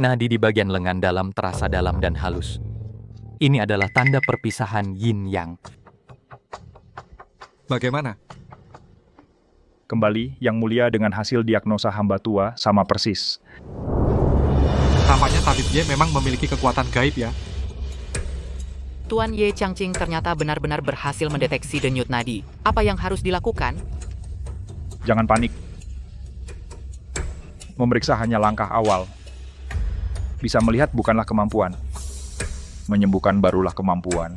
Nadi di bagian lengan dalam terasa dalam dan halus. Ini adalah tanda perpisahan yin yang. Bagaimana? Kembali, Yang Mulia, dengan hasil diagnosa hamba tua sama persis. Tampaknya tabib Ye memang memiliki kekuatan gaib ya. Tuan Ye Changqing ternyata benar-benar berhasil mendeteksi denyut nadi. Apa yang harus dilakukan? Jangan panik. Memeriksa hanya langkah awal. Bisa melihat bukanlah kemampuan. Menyembuhkan barulah kemampuan.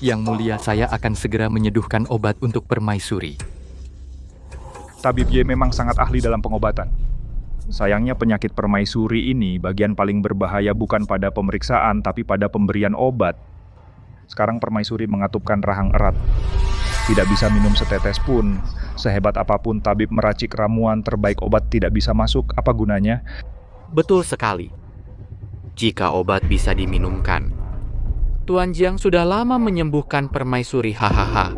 Yang mulia, saya akan segera menyeduhkan obat untuk permaisuri. Tabib Ye memang sangat ahli dalam pengobatan. Sayangnya penyakit permaisuri ini bagian paling berbahaya bukan pada pemeriksaan tapi pada pemberian obat. Sekarang permaisuri mengatupkan rahang erat. Tidak bisa minum setetes pun. Sehebat apapun tabib meracik ramuan terbaik obat tidak bisa masuk. Apa gunanya? Betul sekali. Jika obat bisa diminumkan. Tuan Jiang sudah lama menyembuhkan permaisuri, hahaha.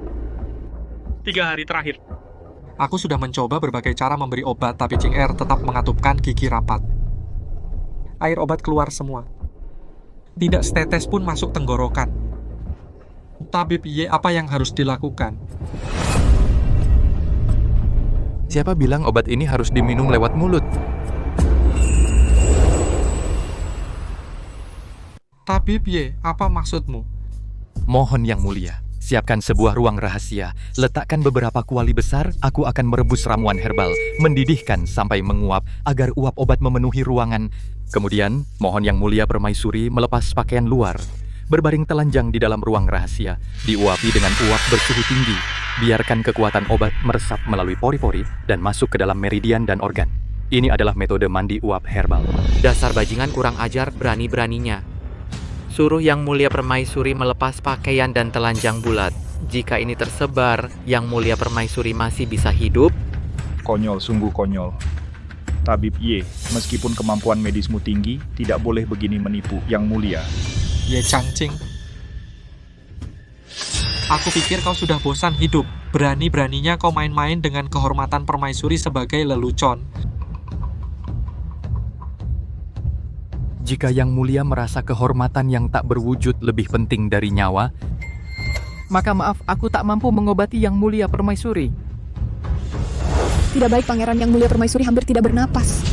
3 hari terakhir. Aku sudah mencoba berbagai cara memberi obat, tapi Ching Er tetap mengatupkan gigi rapat. Air obat keluar semua. Tidak setetes pun masuk tenggorokan. Tabib Ye, apa yang harus dilakukan? Siapa bilang obat ini harus diminum lewat mulut? Tabib Ye, apa maksudmu? Mohon Yang Mulia, siapkan sebuah ruang rahasia. Letakkan beberapa kuali besar, aku akan merebus ramuan herbal, mendidihkan sampai menguap agar uap obat memenuhi ruangan. Kemudian, mohon Yang Mulia permaisuri melepas pakaian luar. Berbaring telanjang di dalam ruang rahasia, diuapi dengan uap bersuhu tinggi. Biarkan kekuatan obat meresap melalui pori-pori dan masuk ke dalam meridian dan organ. Ini adalah metode mandi uap herbal. Dasar bajingan kurang ajar berani-beraninya. Suruh Yang Mulia permaisuri melepas pakaian dan telanjang bulat. Jika ini tersebar, Yang Mulia permaisuri masih bisa hidup? Konyol, sungguh konyol. Tabib Ye, meskipun kemampuan medismu tinggi, tidak boleh begini menipu Yang Mulia. Ye Changqing. Aku pikir kau sudah bosan hidup. Berani-beraninya kau main-main dengan kehormatan permaisuri sebagai lelucon. Jika Yang Mulia merasa kehormatan yang tak berwujud lebih penting dari nyawa, maka maaf, aku tak mampu mengobati Yang Mulia permaisuri. Tidak baik, Pangeran. Yang Mulia permaisuri hampir tidak bernapas.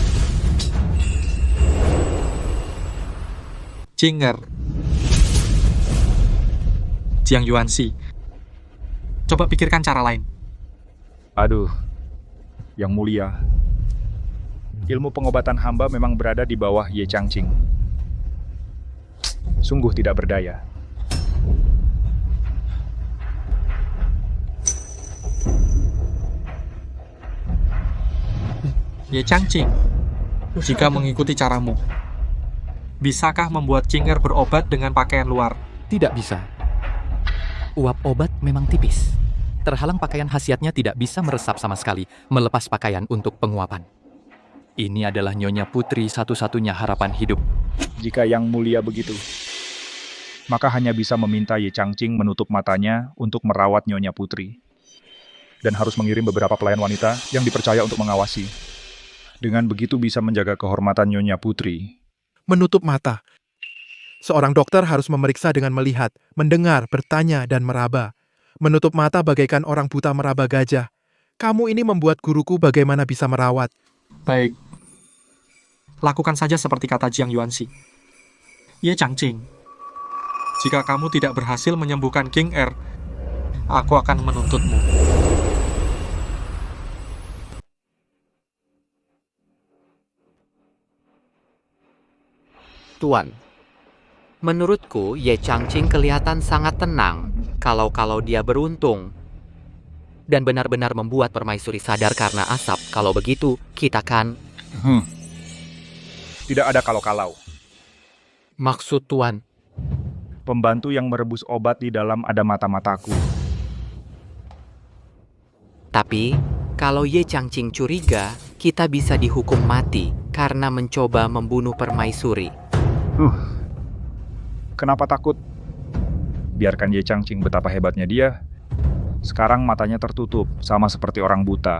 Ching Er. Jiang Yuanxi. Coba pikirkan cara lain. Aduh, Yang Mulia. Ilmu pengobatan hamba memang berada di bawah Ye Changqing. Sungguh tidak berdaya. Ye Changqing, jika mengikuti caramu, bisakah membuat Ching Er berobat dengan pakaian luar? Tidak bisa. Uap obat memang tipis. Terhalang pakaian khasiatnya tidak bisa meresap sama sekali, melepas pakaian untuk penguapan. Ini adalah Nyonya Putri satu-satunya harapan hidup. Jika Yang Mulia begitu, maka hanya bisa meminta Ye Changqing menutup matanya untuk merawat Nyonya Putri. Dan harus mengirim beberapa pelayan wanita yang dipercaya untuk mengawasi. Dengan begitu bisa menjaga kehormatan Nyonya Putri. Menutup mata. Seorang dokter harus memeriksa dengan melihat, mendengar, bertanya, dan meraba. Menutup mata bagaikan orang buta meraba gajah. Kamu ini membuat guruku bagaimana bisa merawat. Baik. Lakukan saja seperti kata Jiang Yuanxi. Ye Changqing, jika kamu tidak berhasil menyembuhkan King Er, aku akan menuntutmu. Tuan, menurutku Ye Changqing kelihatan sangat tenang kalau dia beruntung. Dan benar-benar membuat permaisuri sadar karena asap. Kalau begitu, kita kan... Tidak ada kalau-kalau. Maksud Tuan, Pembantu yang merebus obat di dalam ada mata-mataku. Tapi, kalau Ye Changqing curiga, kita bisa dihukum mati karena mencoba membunuh permaisuri. Kenapa takut? Biarkan Ye Changqing betapa hebatnya dia. Sekarang matanya tertutup, sama seperti orang buta.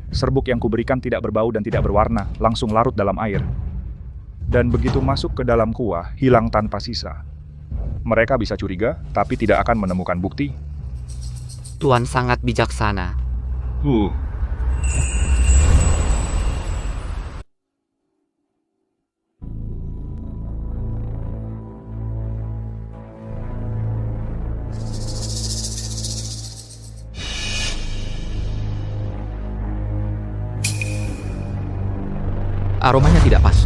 Serbuk yang kuberikan tidak berbau dan tidak berwarna, langsung larut dalam air. Dan begitu masuk ke dalam kuah, hilang tanpa sisa. Mereka bisa curiga, tapi tidak akan menemukan bukti. Tuan sangat bijaksana. Aromanya tidak pas.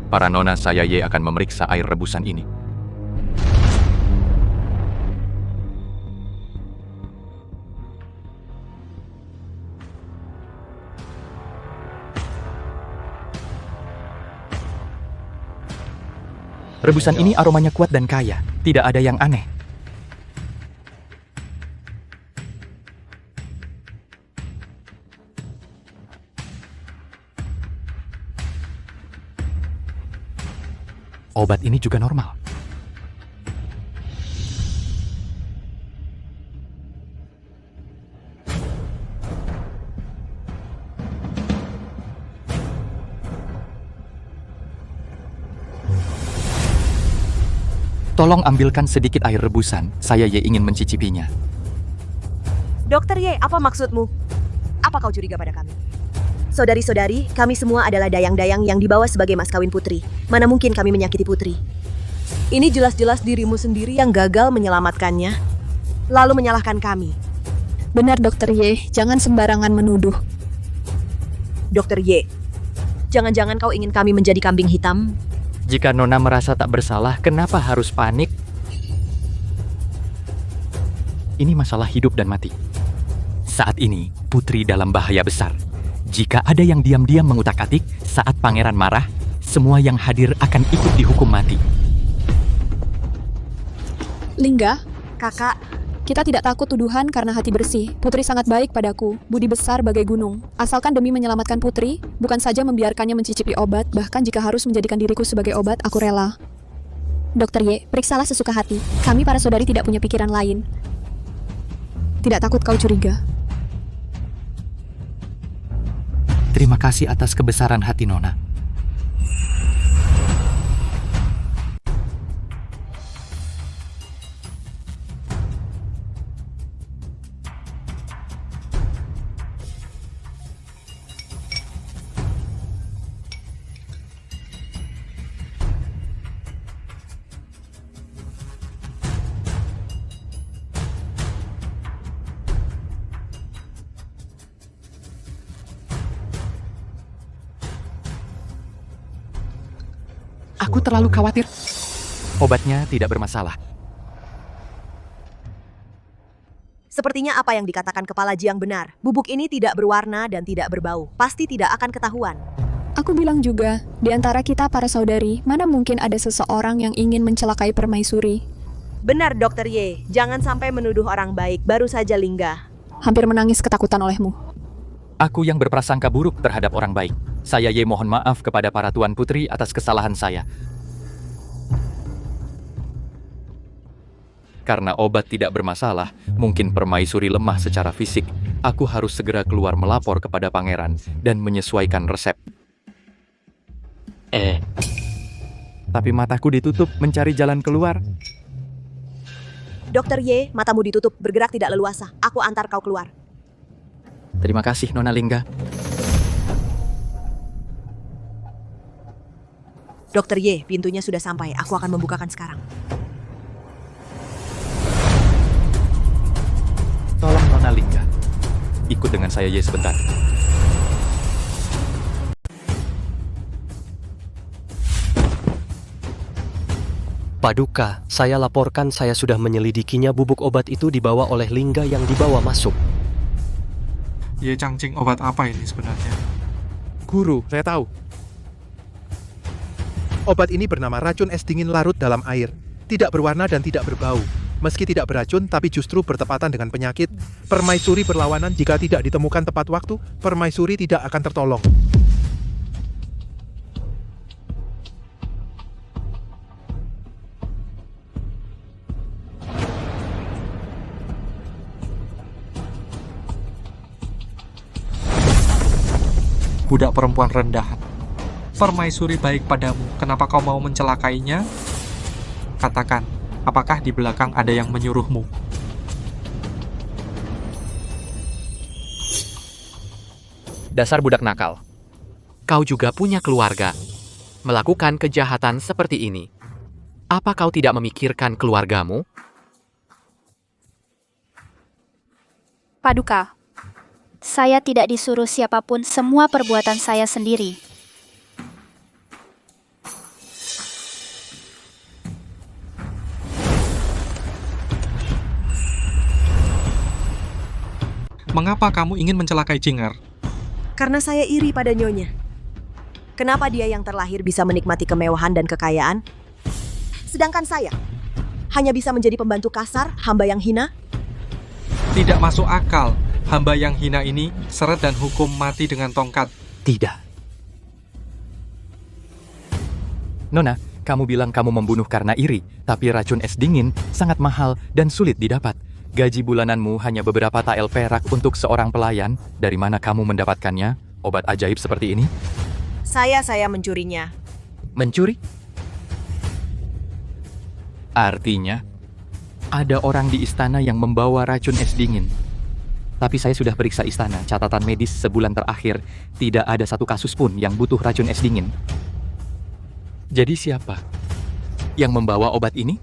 Para nona, saya Ye akan memeriksa air rebusan ini. Rebusan ini aromanya kuat dan kaya, tidak ada yang aneh. Obat ini juga normal. Tolong ambilkan sedikit air rebusan. Saya Ye ingin mencicipinya. Dokter Ye, apa maksudmu? Apa kau curiga pada kami? Saudari-saudari, kami semua adalah dayang-dayang yang dibawa sebagai mas kawin putri. Mana mungkin kami menyakiti putri? Ini jelas-jelas dirimu sendiri yang gagal menyelamatkannya, lalu menyalahkan kami. Benar, Dokter Ye. Jangan sembarangan menuduh. Dokter Ye, jangan-jangan kau ingin kami menjadi kambing hitam? Jika Nona merasa tak bersalah, kenapa harus panik? Ini masalah hidup dan mati. Saat ini, putri dalam bahaya besar. Jika ada yang diam-diam mengutak-atik saat pangeran marah, semua yang hadir akan ikut dihukum mati. Lingga, kakak, kita tidak takut tuduhan karena hati bersih. Putri sangat baik padaku, budi besar bagai gunung. Asalkan demi menyelamatkan putri, bukan saja membiarkannya mencicipi obat, bahkan jika harus menjadikan diriku sebagai obat, aku rela. Dokter Ye, periksalah sesuka hati. Kami para saudari tidak punya pikiran lain. Tidak takut kau curiga. Terima kasih atas kebesaran hati Nona. Aku terlalu khawatir. Obatnya tidak bermasalah. Sepertinya apa yang dikatakan kepala Jiang benar. Bubuk ini tidak berwarna dan tidak berbau. Pasti tidak akan ketahuan. Aku bilang juga, di antara kita para saudari, mana mungkin ada seseorang yang ingin mencelakai permaisuri. Benar, Dokter Ye. Jangan sampai menuduh orang baik. Baru saja Lingga hampir menangis ketakutan olehmu. Aku yang berprasangka buruk terhadap orang baik. Saya Ye mohon maaf kepada para tuan putri atas kesalahan saya. Karena obat tidak bermasalah, mungkin permaisuri lemah secara fisik. Aku harus segera keluar melapor kepada pangeran dan menyesuaikan resep. Tapi mataku ditutup mencari jalan keluar. Dokter Ye, matamu ditutup, bergerak tidak leluasa. Aku antar kau keluar. Terima kasih, Nona Lingga. Dokter Ye, pintunya sudah sampai. Aku akan membukakan sekarang. Tolong Nona Lingga, ikut dengan saya Ye sebentar. Paduka, saya laporkan saya sudah menyelidikinya, bubuk obat itu dibawa oleh Lingga yang dibawa masuk. Ye Changqing, obat apa ini sebenarnya? Guru, saya tahu. Obat ini bernama racun es dingin larut dalam air. Tidak berwarna dan tidak berbau. Meski tidak beracun, tapi justru bertepatan dengan penyakit. Permaisuri berlawanan jika tidak ditemukan tepat waktu, permaisuri tidak akan tertolong. Budak perempuan rendahan. Permaisuri baik padamu, kenapa kau mau mencelakainya? Katakan, apakah di belakang ada yang menyuruhmu? Dasar budak nakal. Kau juga punya keluarga. Melakukan kejahatan seperti ini. Apa kau tidak memikirkan keluargamu? Paduka, saya tidak disuruh siapapun, semua perbuatan saya sendiri. Mengapa kamu ingin mencelakai Jing'er? Karena saya iri pada nyonya. Kenapa dia yang terlahir bisa menikmati kemewahan dan kekayaan? Sedangkan saya hanya bisa menjadi pembantu kasar, hamba yang hina? Tidak masuk akal. Hamba yang hina ini seret dan hukum mati dengan tongkat. Tidak. Nona, kamu bilang kamu membunuh karena iri, tapi racun es dingin sangat mahal dan sulit didapat. Gaji bulananmu hanya beberapa tael perak untuk seorang pelayan. Dari mana kamu mendapatkannya? Obat ajaib seperti ini? Saya mencurinya. Mencuri? Artinya, ada orang di istana yang membawa racun es dingin. Tapi saya sudah periksa istana, catatan medis sebulan terakhir, tidak ada satu kasus pun yang butuh racun es dingin. Jadi siapa yang membawa obat ini?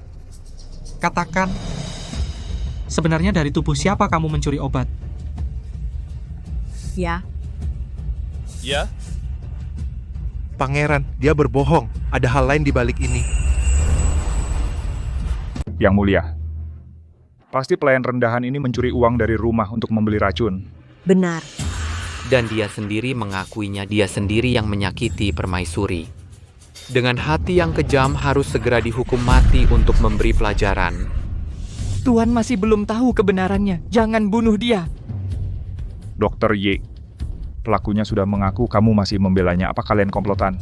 Katakan, sebenarnya dari tubuh siapa kamu mencuri obat? Ya. Ya? Pangeran, dia berbohong. Ada hal lain di balik ini. Yang mulia, pasti pelayan rendahan ini mencuri uang dari rumah untuk membeli racun. Benar. Dan dia sendiri mengakuinya dia sendiri yang menyakiti permaisuri. Dengan hati yang kejam harus segera dihukum mati untuk memberi pelajaran. Tuhan masih belum tahu kebenarannya. Jangan bunuh dia. Dr. Y, pelakunya sudah mengaku, kamu masih membelanya. Apa kalian komplotan?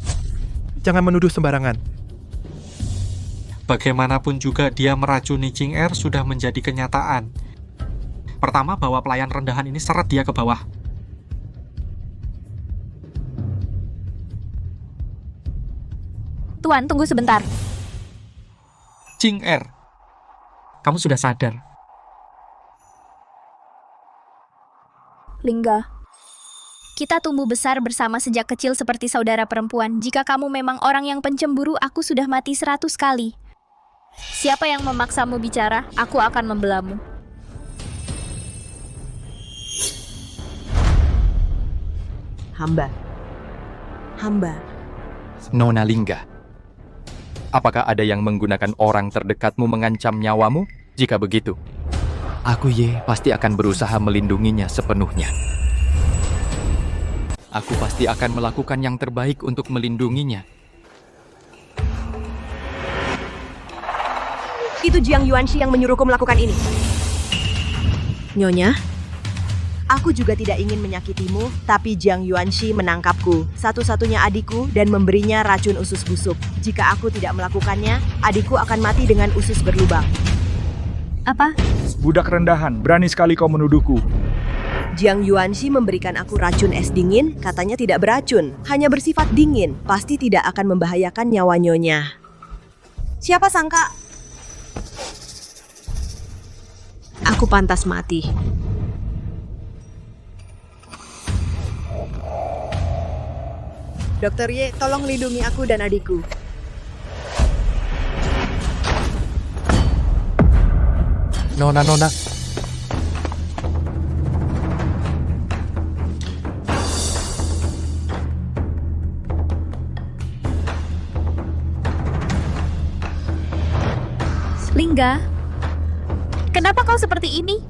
Jangan menuduh sembarangan. Bagaimanapun juga dia meracuni Jing'er sudah menjadi kenyataan. Pertama, bahwa pelayan rendahan ini seret dia ke bawah. Tuan, tunggu sebentar. Jing'er, kamu sudah sadar? Lingga, kita tumbuh besar bersama sejak kecil seperti saudara perempuan. Jika kamu memang orang yang pencemburu, aku sudah mati 100 kali. Siapa yang memaksamu bicara, aku akan membelamu. Hamba. Nona Lingga, apakah ada yang menggunakan orang terdekatmu mengancam nyawamu? Jika begitu, aku Ye pasti akan berusaha melindunginya sepenuhnya. Aku pasti akan melakukan yang terbaik untuk melindunginya. Itu Jiang Yuanxi yang menyuruhku melakukan ini. Nyonya, aku juga tidak ingin menyakitimu, tapi Jiang Yuanxi menangkapku, satu-satunya adikku, dan memberinya racun usus busuk. Jika aku tidak melakukannya, adikku akan mati dengan usus berlubang. Apa? Budak rendahan, berani sekali kau menuduhku. Jiang Yuanxi memberikan aku racun es dingin, katanya tidak beracun, hanya bersifat dingin, pasti tidak akan membahayakan nyawa nyonya. Siapa sangka aku pantas mati. Dr. Y, tolong lindungi aku dan adikku. Nona. Lingga, kenapa kau seperti ini?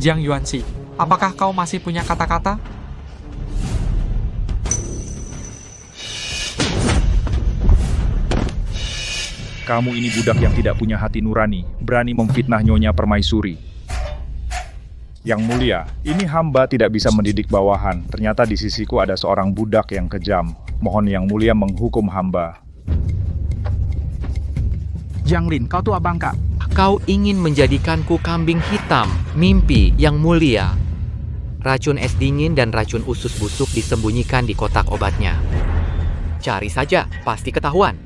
Jiang Yuanxi, apakah kau masih punya kata-kata? Kamu ini budak yang tidak punya hati nurani, berani memfitnah Nyonya Permaisuri. Yang mulia, ini hamba tidak bisa mendidik bawahan. Ternyata di sisiku ada seorang budak yang kejam. Mohon yang mulia menghukum hamba. Jiang Lin, kau tua bangka. Kau ingin menjadikanku kambing hitam, mimpi yang mulia. Racun es dingin dan racun usus busuk disembunyikan di kotak obatnya. Cari saja, pasti ketahuan.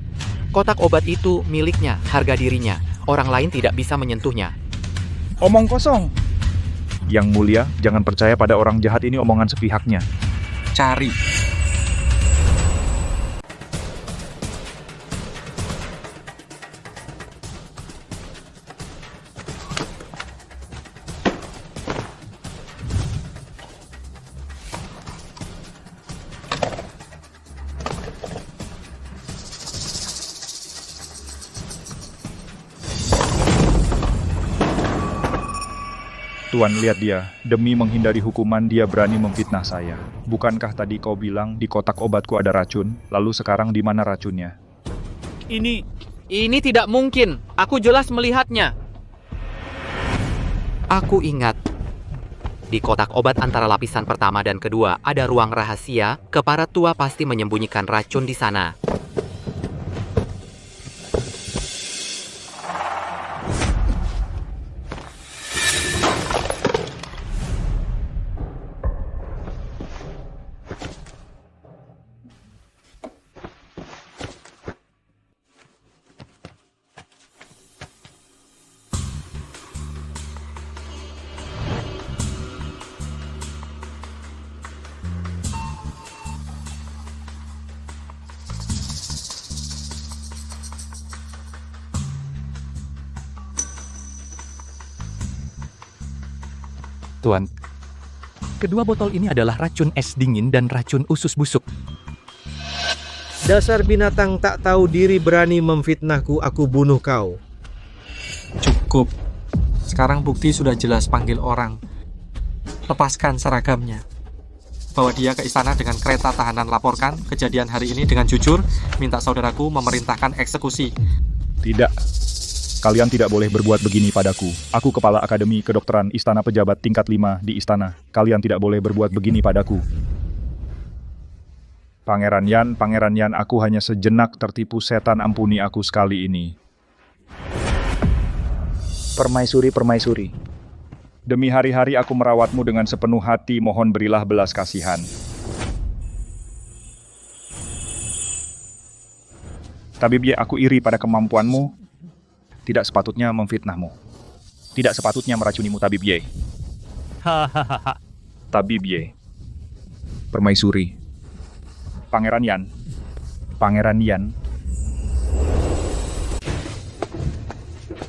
Kotak obat itu miliknya, harga dirinya. Orang lain tidak bisa menyentuhnya. Omong kosong. Yang mulia, jangan percaya pada orang jahat ini omongan sepihaknya. Cari. Tuan, lihat dia. Demi menghindari hukuman, dia berani memfitnah saya. Bukankah tadi kau bilang di kotak obatku ada racun? Lalu sekarang di mana racunnya? Ini tidak mungkin. Aku jelas melihatnya. Aku ingat. Di kotak obat antara lapisan pertama dan kedua ada ruang rahasia. Kepala tua pasti menyembunyikan racun di sana. Tuan, kedua botol ini adalah racun es dingin dan racun usus busuk. Dasar binatang tak tahu diri berani memfitnahku, aku bunuh kau. Cukup. Sekarang bukti sudah jelas, panggil orang. Lepaskan seragamnya. Bawa dia ke istana dengan kereta tahanan, laporkan kejadian hari ini dengan jujur, minta saudaraku memerintahkan eksekusi. Tidak. Kalian tidak boleh berbuat begini padaku. Aku kepala Akademi Kedokteran Istana Pejabat tingkat 5 di istana. Kalian tidak boleh berbuat begini padaku. Pangeran Yan, aku hanya sejenak tertipu setan, ampuni aku sekali ini. Permaisuri. Demi hari-hari aku merawatmu dengan sepenuh hati, mohon berilah belas kasihan. Tabib Ye, aku iri pada kemampuanmu. Tidak sepatutnya memfitnahmu. Tidak sepatutnya meracunimu, Tabib Ye. Hahaha. Tabib Ye. Permaisuri. Pangeran Yan.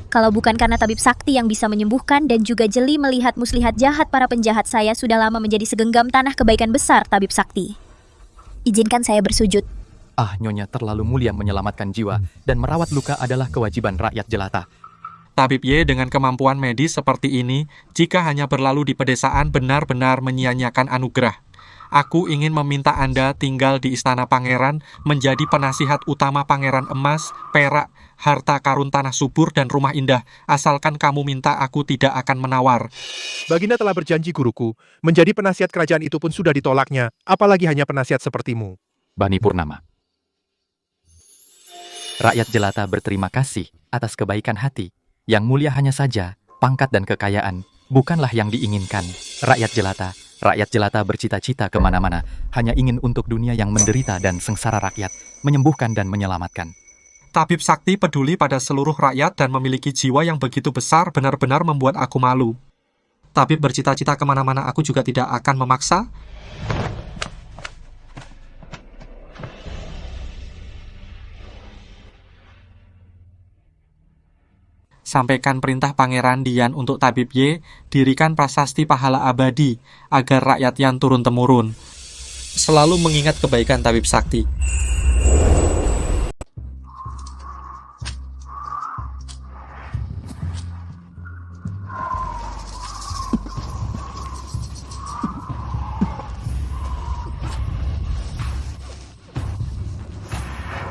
Kalau bukan karena tabib sakti yang bisa menyembuhkan dan juga jeli melihat muslihat jahat para penjahat, saya sudah lama menjadi segenggam tanah kebaikan besar, tabib sakti. Izinkan saya bersujud. Nyonya terlalu mulia menyelamatkan jiwa, dan merawat luka adalah kewajiban rakyat jelata. Tabib Ye dengan kemampuan medis seperti ini, jika hanya berlalu di pedesaan benar-benar menyia-nyiakan anugerah. Aku ingin meminta Anda tinggal di istana pangeran, menjadi penasihat utama pangeran emas, perak, harta karun tanah subur, dan rumah indah. Asalkan kamu minta, aku tidak akan menawar. Baginda telah berjanji, guruku. Menjadi penasihat kerajaan itu pun sudah ditolaknya, apalagi hanya penasihat sepertimu. Bani Purnama. Rakyat jelata berterima kasih atas kebaikan hati. Yang mulia hanya saja, pangkat dan kekayaan bukanlah yang diinginkan. Rakyat jelata bercita-cita kemana-mana, hanya ingin untuk dunia yang menderita dan sengsara rakyat, menyembuhkan dan menyelamatkan. Tabib sakti peduli pada seluruh rakyat dan memiliki jiwa yang begitu besar, benar-benar membuat aku malu. Tabib bercita-cita kemana-mana, aku juga tidak akan memaksa. Sampaikan perintah Pangeran Dian untuk Tabib Ye, dirikan prasasti pahala abadi, agar rakyat Yan turun-temurun. Selalu mengingat kebaikan Tabib Sakti.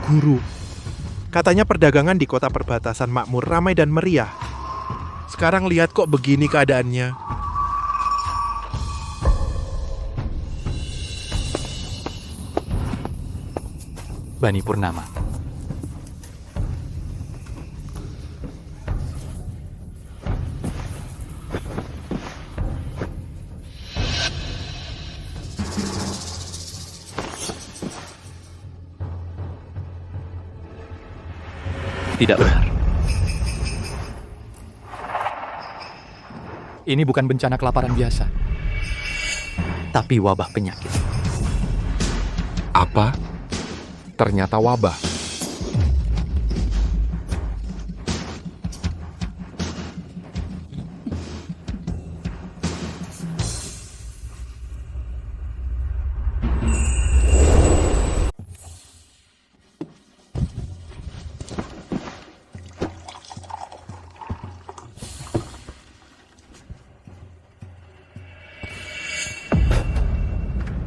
guru. Katanya perdagangan di kota perbatasan makmur ramai dan meriah. Sekarang lihat kok begini keadaannya. Bani Purnama. Tidak benar. Ini bukan bencana kelaparan biasa, tapi wabah penyakit. Apa? Ternyata wabah.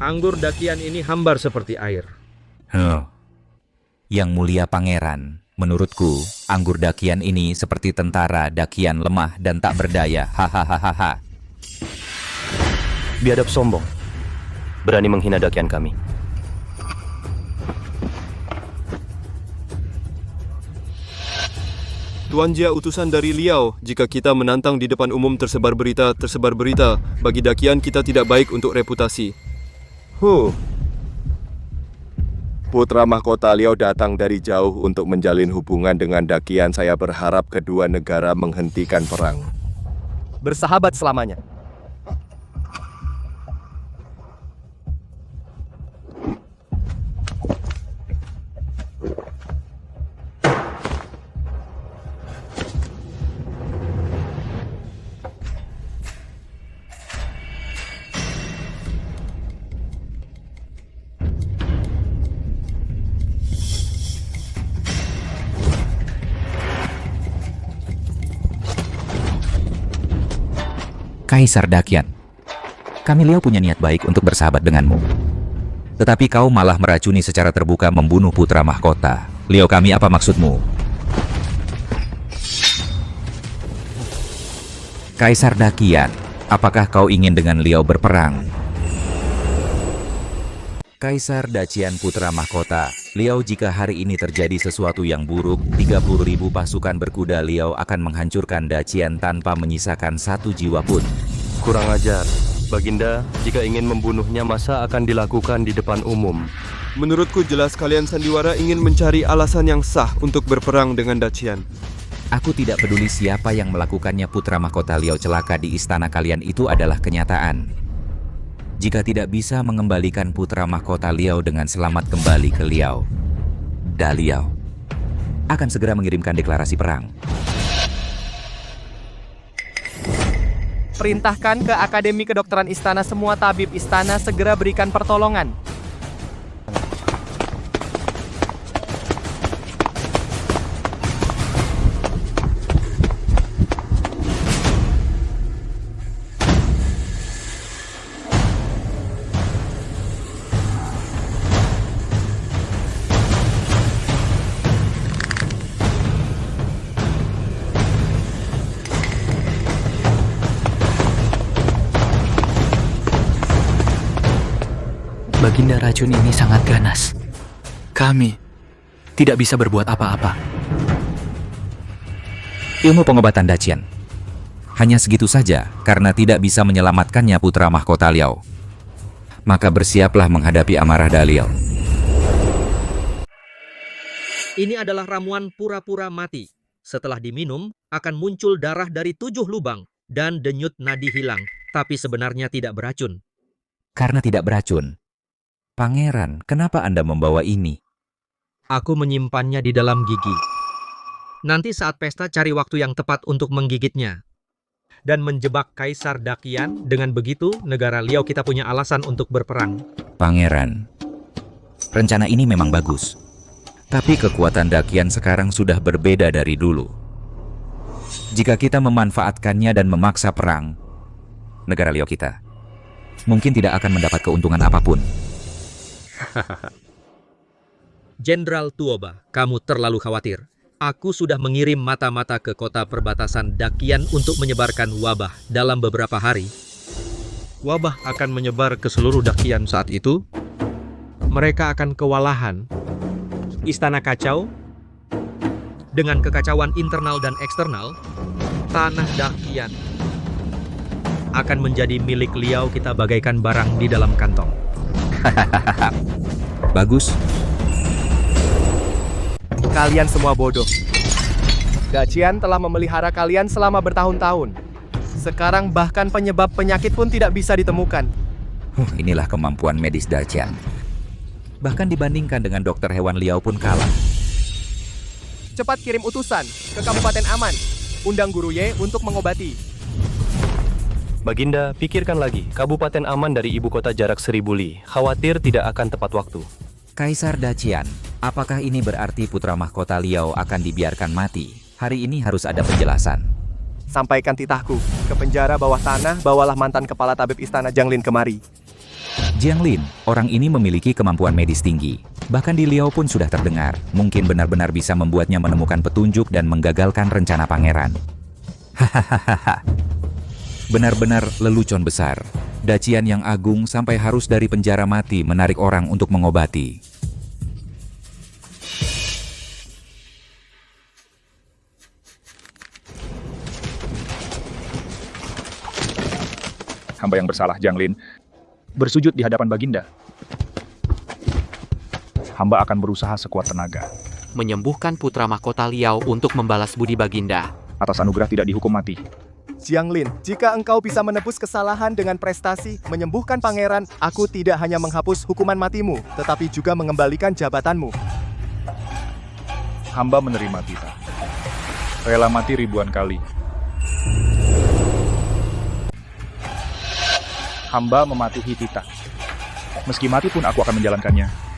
Anggur dakian ini hambar seperti air. Yang mulia pangeran, menurutku, anggur dakian ini seperti tentara dakian lemah dan tak berdaya. Hahaha. Biadab sombong. Berani menghina dakian kami. Tuan Jia utusan dari Liao, jika kita menantang di depan umum tersebar berita. Bagi dakian kita tidak baik untuk reputasi. Putra mahkota Liao datang dari jauh untuk menjalin hubungan dengan dakian. Saya berharap kedua negara menghentikan perang. Bersahabat selamanya. Kaisar Dakian, kami Liao punya niat baik untuk bersahabat denganmu. Tetapi kau malah meracuni secara terbuka membunuh putra mahkota. Liao kami, apa maksudmu? Kaisar Dakian, apakah kau ingin dengan Liao berperang? Kaisar Dacian putra mahkota, Liao, jika hari ini terjadi sesuatu yang buruk, 30.000 pasukan berkuda Liao akan menghancurkan Dacian tanpa menyisakan satu jiwa pun. Kurang ajar. Baginda, jika ingin membunuhnya masa akan dilakukan di depan umum. Menurutku jelas kalian sandiwara ingin mencari alasan yang sah untuk berperang dengan Dacian. Aku tidak peduli siapa yang melakukannya, putra mahkota Liao celaka di istana kalian itu adalah kenyataan. Jika tidak bisa mengembalikan putra mahkota Liao dengan selamat kembali ke Liao, Daliao akan segera mengirimkan deklarasi perang. Perintahkan ke Akademi Kedokteran Istana semua tabib istana segera berikan pertolongan. Baginda, racun ini sangat ganas. Kami tidak bisa berbuat apa-apa. Ilmu pengobatan Dacian hanya segitu saja karena tidak bisa menyelamatkannya putra mahkota Liao. Maka bersiaplah menghadapi amarah Daliao. Ini adalah ramuan pura-pura mati. Setelah diminum, akan muncul darah dari 7 lubang dan denyut nadi hilang, tapi sebenarnya tidak beracun. Karena tidak beracun, Pangeran, kenapa Anda membawa ini? Aku menyimpannya di dalam gigi. Nanti saat pesta cari waktu yang tepat untuk menggigitnya. Dan menjebak Kaisar Dakian. Dengan begitu, negara Liao kita punya alasan untuk berperang. Pangeran, rencana ini memang bagus. Tapi kekuatan Dakian sekarang sudah berbeda dari dulu. Jika kita memanfaatkannya dan memaksa perang, negara Liao kita mungkin tidak akan mendapat keuntungan apapun. Jenderal Tuoba, kamu terlalu khawatir. Aku sudah mengirim mata-mata ke kota perbatasan Dakian untuk menyebarkan wabah dalam beberapa hari. Wabah akan menyebar ke seluruh Dakian saat itu. Mereka akan kewalahan. Istana kacau. Dengan kekacauan internal dan eksternal, tanah Dakian akan menjadi milik Liao kita bagaikan barang di dalam kantong. Bagus. Kalian semua bodoh. Dacian telah memelihara kalian selama bertahun-tahun. Sekarang bahkan penyebab penyakit pun tidak bisa ditemukan. Inilah kemampuan medis Dacian. Bahkan dibandingkan dengan dokter hewan Liao pun kalah. Cepat kirim utusan ke Kabupaten Aman. Undang Guru Ye untuk mengobati. Baginda, pikirkan lagi. Kabupaten Aman dari ibu kota jarak 1000 li. Khawatir tidak akan tepat waktu. Kaisar Dacian, apakah ini berarti putra mahkota Liao akan dibiarkan mati? Hari ini harus ada penjelasan. Sampaikan titahku ke penjara bawah tanah, bawalah mantan kepala tabib istana Jianglin kemari. Jianglin, orang ini memiliki kemampuan medis tinggi. Bahkan di Liao pun sudah terdengar, mungkin benar-benar bisa membuatnya menemukan petunjuk dan menggagalkan rencana pangeran. Hahaha. Benar-benar lelucon besar. Dacian yang agung sampai harus dari penjara mati menarik orang untuk mengobati. Hamba yang bersalah, Jianglin, bersujud di hadapan Baginda. Hamba akan berusaha sekuat tenaga. Menyembuhkan putra mahkota Liao untuk membalas budi Baginda. Atas anugerah tidak dihukum mati. Jianglin, jika engkau bisa menebus kesalahan dengan prestasi menyembuhkan pangeran, aku tidak hanya menghapus hukuman matimu, tetapi juga mengembalikan jabatanmu. Hamba menerima titah. Rela mati ribuan kali. Hamba mematuhi titah. Meski mati pun aku akan menjalankannya.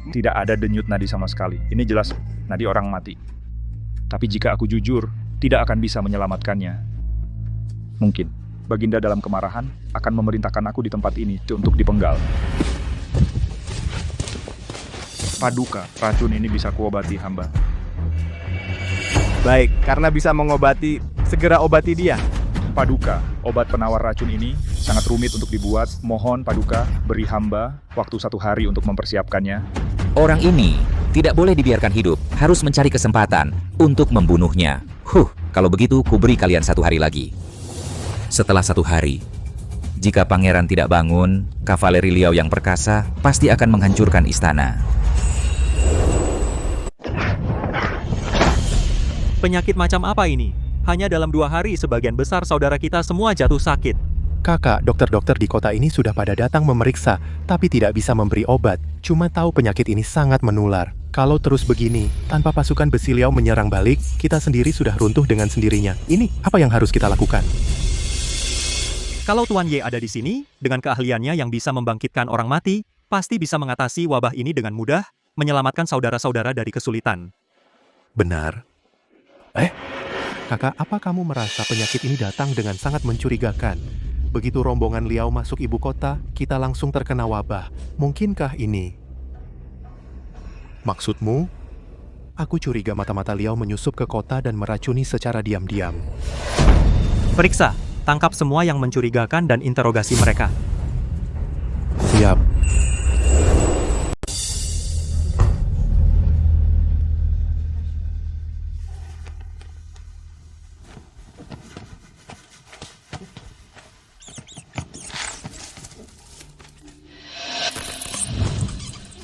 Tidak ada denyut nadi sama sekali. Ini jelas nadi orang mati. Tapi jika aku jujur, tidak akan bisa menyelamatkannya. Mungkin Baginda dalam kemarahan akan memerintahkan aku di tempat ini untuk dipenggal. Paduka, racun ini bisa kuobati hamba. Baik, karena bisa mengobati, segera obati dia. Paduka, obat penawar racun ini sangat rumit untuk dibuat. Mohon Paduka, beri hamba waktu 1 hari untuk mempersiapkannya. Orang ini tidak boleh dibiarkan hidup, harus mencari kesempatan untuk membunuhnya. Kalau begitu, kuberi kalian 1 hari lagi. Setelah 1 hari, jika pangeran tidak bangun, kavaleri Liao yang perkasa pasti akan menghancurkan istana. Penyakit macam apa ini? Hanya dalam 2 hari sebagian besar saudara kita semua jatuh sakit. Kakak, dokter-dokter di kota ini sudah pada datang memeriksa, tapi tidak bisa memberi obat. Cuma tahu penyakit ini sangat menular. Kalau terus begini, tanpa pasukan besi Liao menyerang balik, kita sendiri sudah runtuh dengan sendirinya. Ini apa yang harus kita lakukan? Kalau Tuan Ye ada di sini, dengan keahliannya yang bisa membangkitkan orang mati, pasti bisa mengatasi wabah ini dengan mudah, menyelamatkan saudara-saudara dari kesulitan. Benar. Kakak, apa kamu merasa penyakit ini datang dengan sangat mencurigakan? Begitu rombongan Liao masuk ibu kota, kita langsung terkena wabah. Mungkinkah ini? Maksudmu? Aku curiga mata-mata Liao menyusup ke kota dan meracuni secara diam-diam. Periksa, tangkap semua yang mencurigakan dan interogasi mereka. Siap.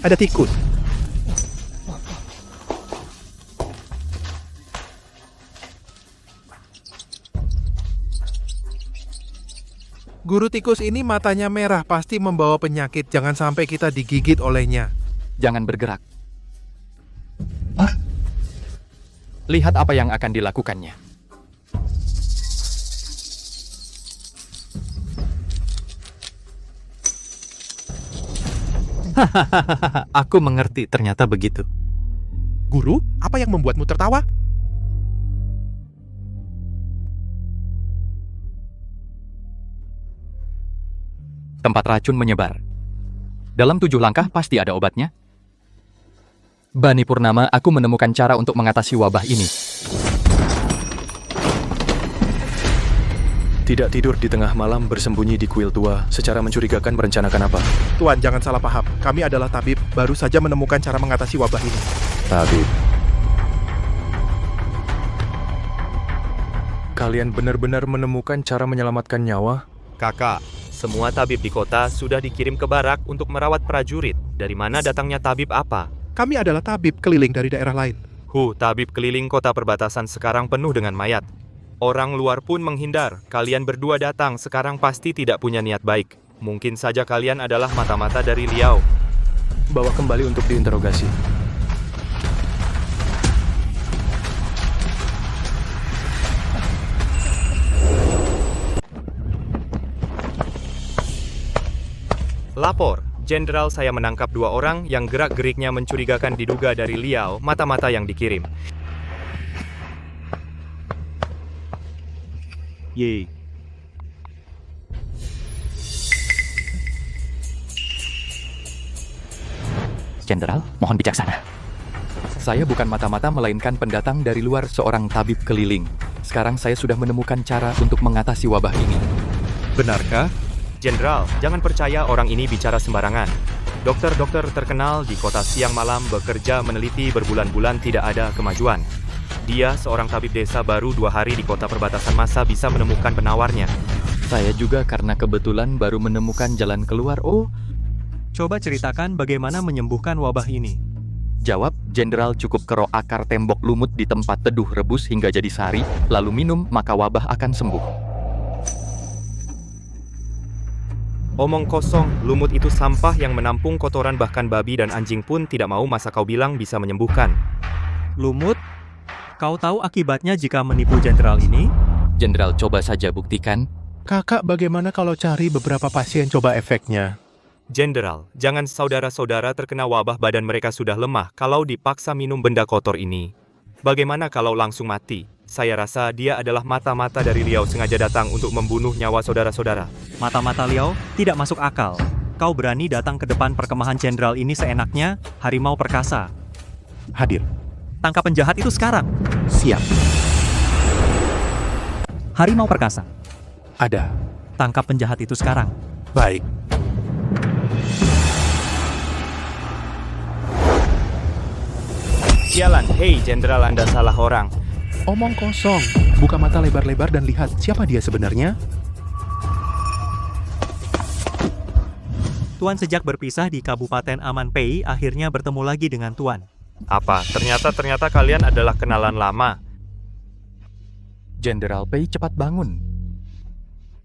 Ada tikus. Guru tikus ini matanya merah, pasti membawa penyakit. Jangan sampai kita digigit olehnya. Jangan bergerak. Lihat apa yang akan dilakukannya. Hahaha, aku mengerti ternyata begitu. Guru, apa yang membuatmu tertawa? Tempat racun menyebar. Dalam 7 langkah pasti ada obatnya. Bani Purnama, aku menemukan cara untuk mengatasi wabah ini. Tidak tidur di tengah malam bersembunyi di kuil tua, secara mencurigakan merencanakan apa? Tuan, jangan salah paham. Kami adalah tabib, baru saja menemukan cara mengatasi wabah ini. Tabib. Kalian benar-benar menemukan cara menyelamatkan nyawa? Kakak, semua tabib di kota sudah dikirim ke barak untuk merawat prajurit. Dari mana datangnya tabib apa? Kami adalah tabib keliling dari daerah lain. Tabib keliling kota perbatasan sekarang penuh dengan mayat. Orang luar pun menghindar. Kalian berdua datang sekarang pasti tidak punya niat baik. Mungkin saja kalian adalah mata-mata dari Liao. Bawa kembali untuk diinterogasi. Lapor, Jenderal, saya menangkap 2 orang yang gerak-geriknya mencurigakan diduga dari Liao, mata-mata yang dikirim. Ye. Jenderal, mohon bijaksana. Saya bukan mata-mata melainkan pendatang dari luar, seorang tabib keliling. Sekarang saya sudah menemukan cara untuk mengatasi wabah ini. Benarkah? Jenderal, jangan percaya orang ini bicara sembarangan. Dokter-dokter terkenal di kota siang malam bekerja meneliti berbulan-bulan tidak ada kemajuan. Dia seorang tabib desa baru 2 hari di kota perbatasan, masa bisa menemukan penawarnya. Saya juga karena kebetulan baru menemukan jalan keluar. Coba ceritakan bagaimana menyembuhkan wabah ini. Jawab, Jenderal, cukup kerok akar tembok lumut di tempat teduh rebus hingga jadi sari, lalu minum, maka wabah akan sembuh. Omong kosong, lumut itu sampah yang menampung kotoran, bahkan babi dan anjing pun tidak mau, masa kau bilang bisa menyembuhkan? Lumut? Kau tahu akibatnya jika menipu jenderal ini? Jenderal, coba saja buktikan. Kakak, bagaimana kalau cari beberapa pasien coba efeknya? Jenderal, jangan saudara-saudara terkena wabah, badan mereka sudah lemah kalau dipaksa minum benda kotor ini. Bagaimana kalau langsung mati? Saya rasa dia adalah mata-mata dari Liao, sengaja datang untuk membunuh nyawa saudara-saudara. Mata-mata Liao tidak masuk akal. Kau berani datang ke depan perkemahan jenderal ini seenaknya? Harimau perkasa. Hadir. Tangkap penjahat itu sekarang. Siap. Harimau perkasa. Ada. Tangkap penjahat itu sekarang. Baik. Sialan, hei Jenderal, Anda salah orang. Omong kosong. Buka mata lebar-lebar dan lihat siapa dia sebenarnya. Tuan sejak berpisah di Kabupaten Amanpei akhirnya bertemu lagi dengan Tuan. Apa? Ternyata kalian adalah kenalan lama. Jenderal Pei, cepat bangun.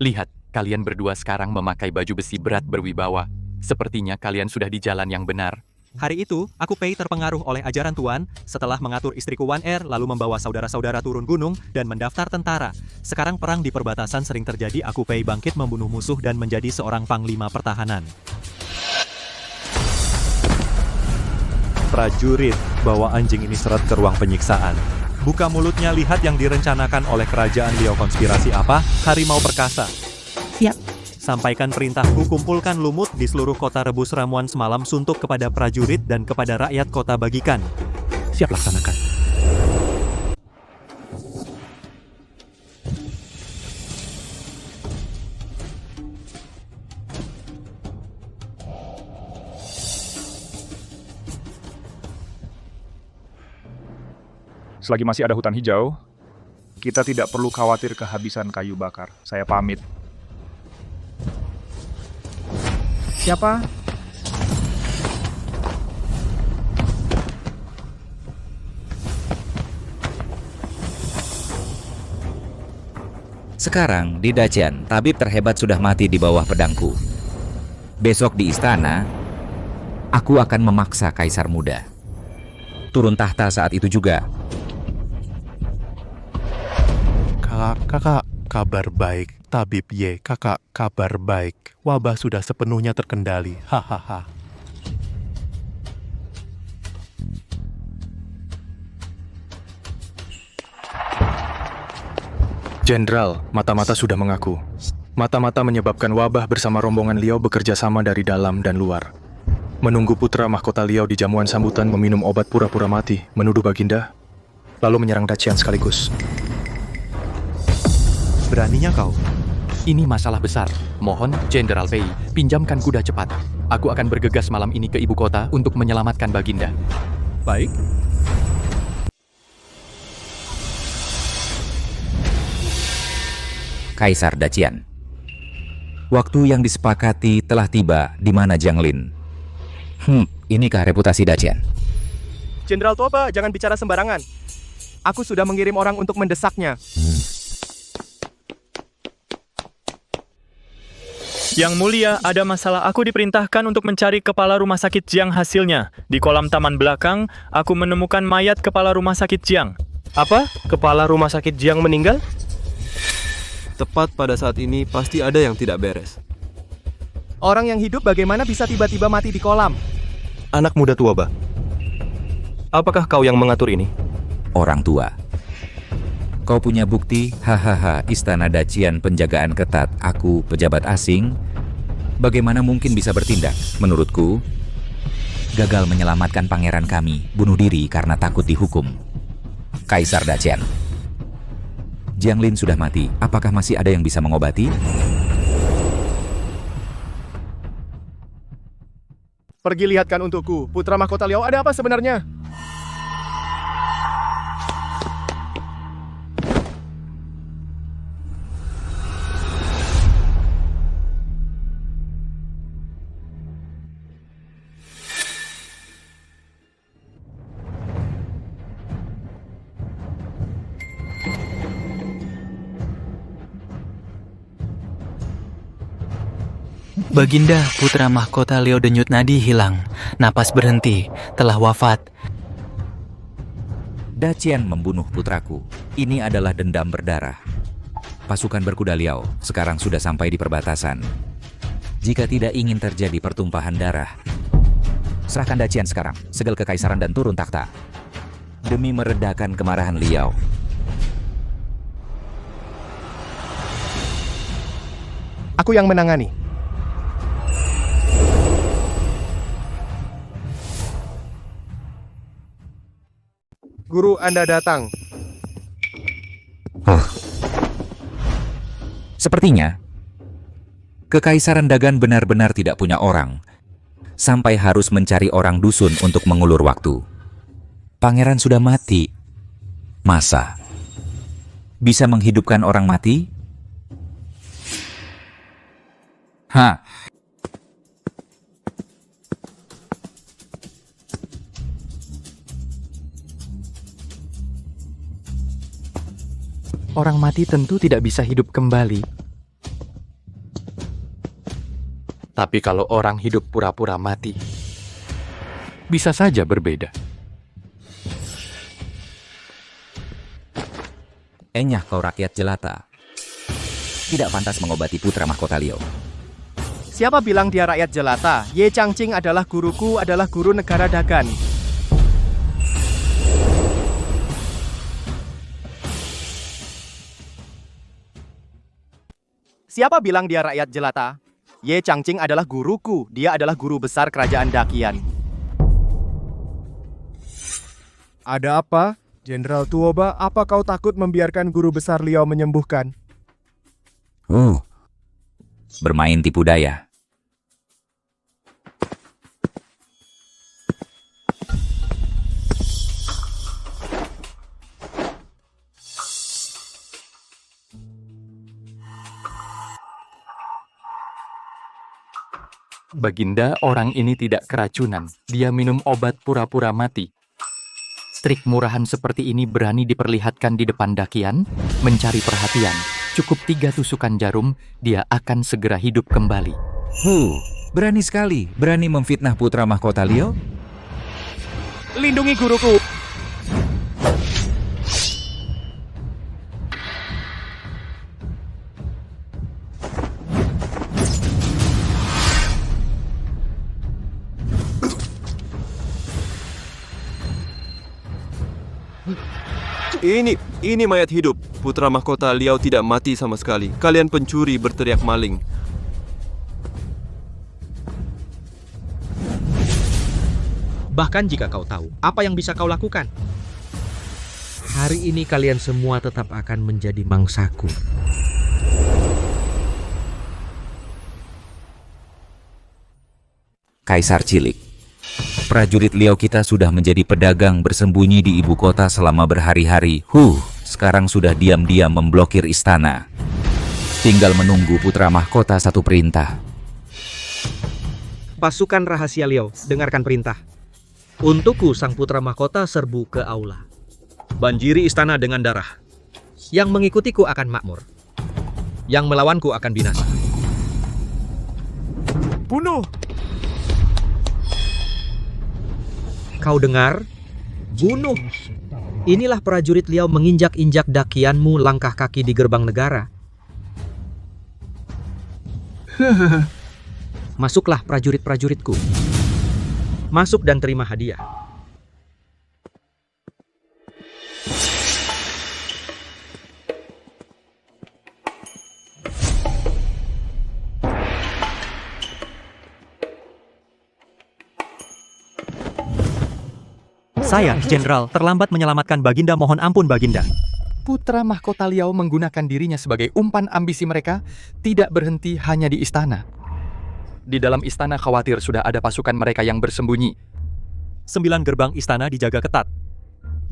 Lihat, kalian berdua sekarang memakai baju besi berat berwibawa. Sepertinya kalian sudah di jalan yang benar. Hari itu, aku Pei terpengaruh oleh ajaran Tuan setelah mengatur istriku Wan Er lalu membawa saudara-saudara turun gunung dan mendaftar tentara. Sekarang perang di perbatasan sering terjadi, aku Pei bangkit membunuh musuh dan menjadi seorang panglima pertahanan. Prajurit, bawa anjing ini seret ke ruang penyiksaan. Buka mulutnya, lihat yang direncanakan oleh kerajaan Liao. Konspirasi apa? Harimau perkasa. Siap. Sampaikan perintahku, kumpulkan lumut di seluruh kota, rebus ramuan semalam suntuk kepada prajurit dan kepada rakyat kota, bagikan. Siap, laksanakan. Selagi masih ada hutan hijau, kita tidak perlu khawatir kehabisan kayu bakar. Saya pamit. Siapa? Sekarang di Dacian, tabib terhebat sudah mati di bawah pedangku. Besok di istana, aku akan memaksa kaisar muda turun tahta saat itu juga. Kakak, kabar baik. Tabib Ye, kakak, kabar baik. Wabah sudah sepenuhnya terkendali. Hahaha. Jenderal, mata-mata sudah mengaku. Mata-mata menyebabkan wabah bersama rombongan Liao bekerja sama dari dalam dan luar. Menunggu putra mahkota Liao di jamuan sambutan meminum obat pura-pura mati, menuduh Baginda, lalu menyerang Dacian sekaligus. Beraninya kau? Ini masalah besar. Mohon, Jenderal Pei, pinjamkan kuda cepat. Aku akan bergegas malam ini ke ibu kota untuk menyelamatkan Baginda. Baik. Kaisar Dacian. Waktu yang disepakati telah tiba di mana Jiang Lin. Inikah reputasi Dacian? Jenderal Tuoba, jangan bicara sembarangan. Aku sudah mengirim orang untuk mendesaknya. Yang mulia, ada masalah. Aku diperintahkan untuk mencari kepala rumah sakit Jiang hasilnya. Di kolam taman belakang, aku menemukan mayat kepala rumah sakit Jiang. Apa? Kepala rumah sakit Jiang meninggal? Tepat pada saat ini pasti ada yang tidak beres. Orang yang hidup bagaimana bisa tiba-tiba mati di kolam? Anak muda Tuoba, apakah kau yang mengatur ini? Orang tua. Kau punya bukti? Hahaha, istana Dacian penjagaan ketat. Aku pejabat asing. Bagaimana mungkin bisa bertindak? Menurutku, gagal menyelamatkan pangeran kami, bunuh diri karena takut dihukum. Kaisar Dacian. Jiang Lin sudah mati. Apakah masih ada yang bisa mengobati? Pergi lihatkan untukku, putra mahkota Liao ada apa sebenarnya? Baginda, putra mahkota Liao Denyut Nadi hilang. Napas berhenti, telah wafat. Dacian membunuh putraku. Ini adalah dendam berdarah. Pasukan berkuda Liao sekarang sudah sampai di perbatasan. Jika tidak ingin terjadi pertumpahan darah, serahkan Dacian sekarang, segel kekaisaran dan turun takhta. Demi meredakan kemarahan Liao. Aku yang menangani. Guru Anda datang. Sepertinya, Kekaisaran Dagan benar-benar tidak punya orang, sampai harus mencari orang dusun untuk mengulur waktu. Pangeran sudah mati. Masa bisa menghidupkan orang mati? Orang mati tentu tidak bisa hidup kembali. Tapi kalau orang hidup pura-pura mati, bisa saja berbeda. Enyah kau rakyat jelata. Tidak pantas mengobati putra mahkota Liao. Siapa bilang dia rakyat jelata? Ye Changqing adalah guruku, adalah guru negara Dagan. Siapa bilang dia rakyat jelata? Ye Changqing adalah guruku, dia adalah guru besar kerajaan Dakian. Ada apa? Jenderal Tuoba, apa kau takut membiarkan guru besar Liao menyembuhkan? Bermain tipu daya. Baginda, orang ini tidak keracunan. Dia minum obat pura-pura mati. Trik murahan seperti ini berani diperlihatkan di depan Dakian, mencari perhatian. Cukup 3 tusukan jarum, dia akan segera hidup kembali. Berani sekali, berani memfitnah putra mahkota Liao. Lindungi guruku. Ini mayat hidup. Putra mahkota Liao tidak mati sama sekali. Kalian pencuri berteriak maling. Bahkan jika kau tahu, apa yang bisa kau lakukan? Hari ini kalian semua tetap akan menjadi mangsaku. Kaisar Cilik. Prajurit Liao kita sudah menjadi pedagang bersembunyi di ibu kota selama berhari-hari. Sekarang sudah diam-diam memblokir istana. Tinggal menunggu putra mahkota satu perintah. Pasukan rahasia Liao, dengarkan perintah. Untukku, sang putra mahkota serbu ke aula. Banjiri istana dengan darah. Yang mengikutiku akan makmur. Yang melawanku akan binasa. Bunuh! Kau dengar? Bunuh! Inilah prajurit Liao menginjak-injak dakianmu langkah kaki di gerbang negara. Masuklah prajurit-prajuritku. Masuk dan terima hadiah. Saya, Jenderal, terlambat menyelamatkan Baginda. Mohon ampun, Baginda. Putra mahkota Liao menggunakan dirinya sebagai umpan ambisi mereka, tidak berhenti hanya di istana. Di dalam istana khawatir sudah ada pasukan mereka yang bersembunyi. 9 gerbang istana dijaga ketat.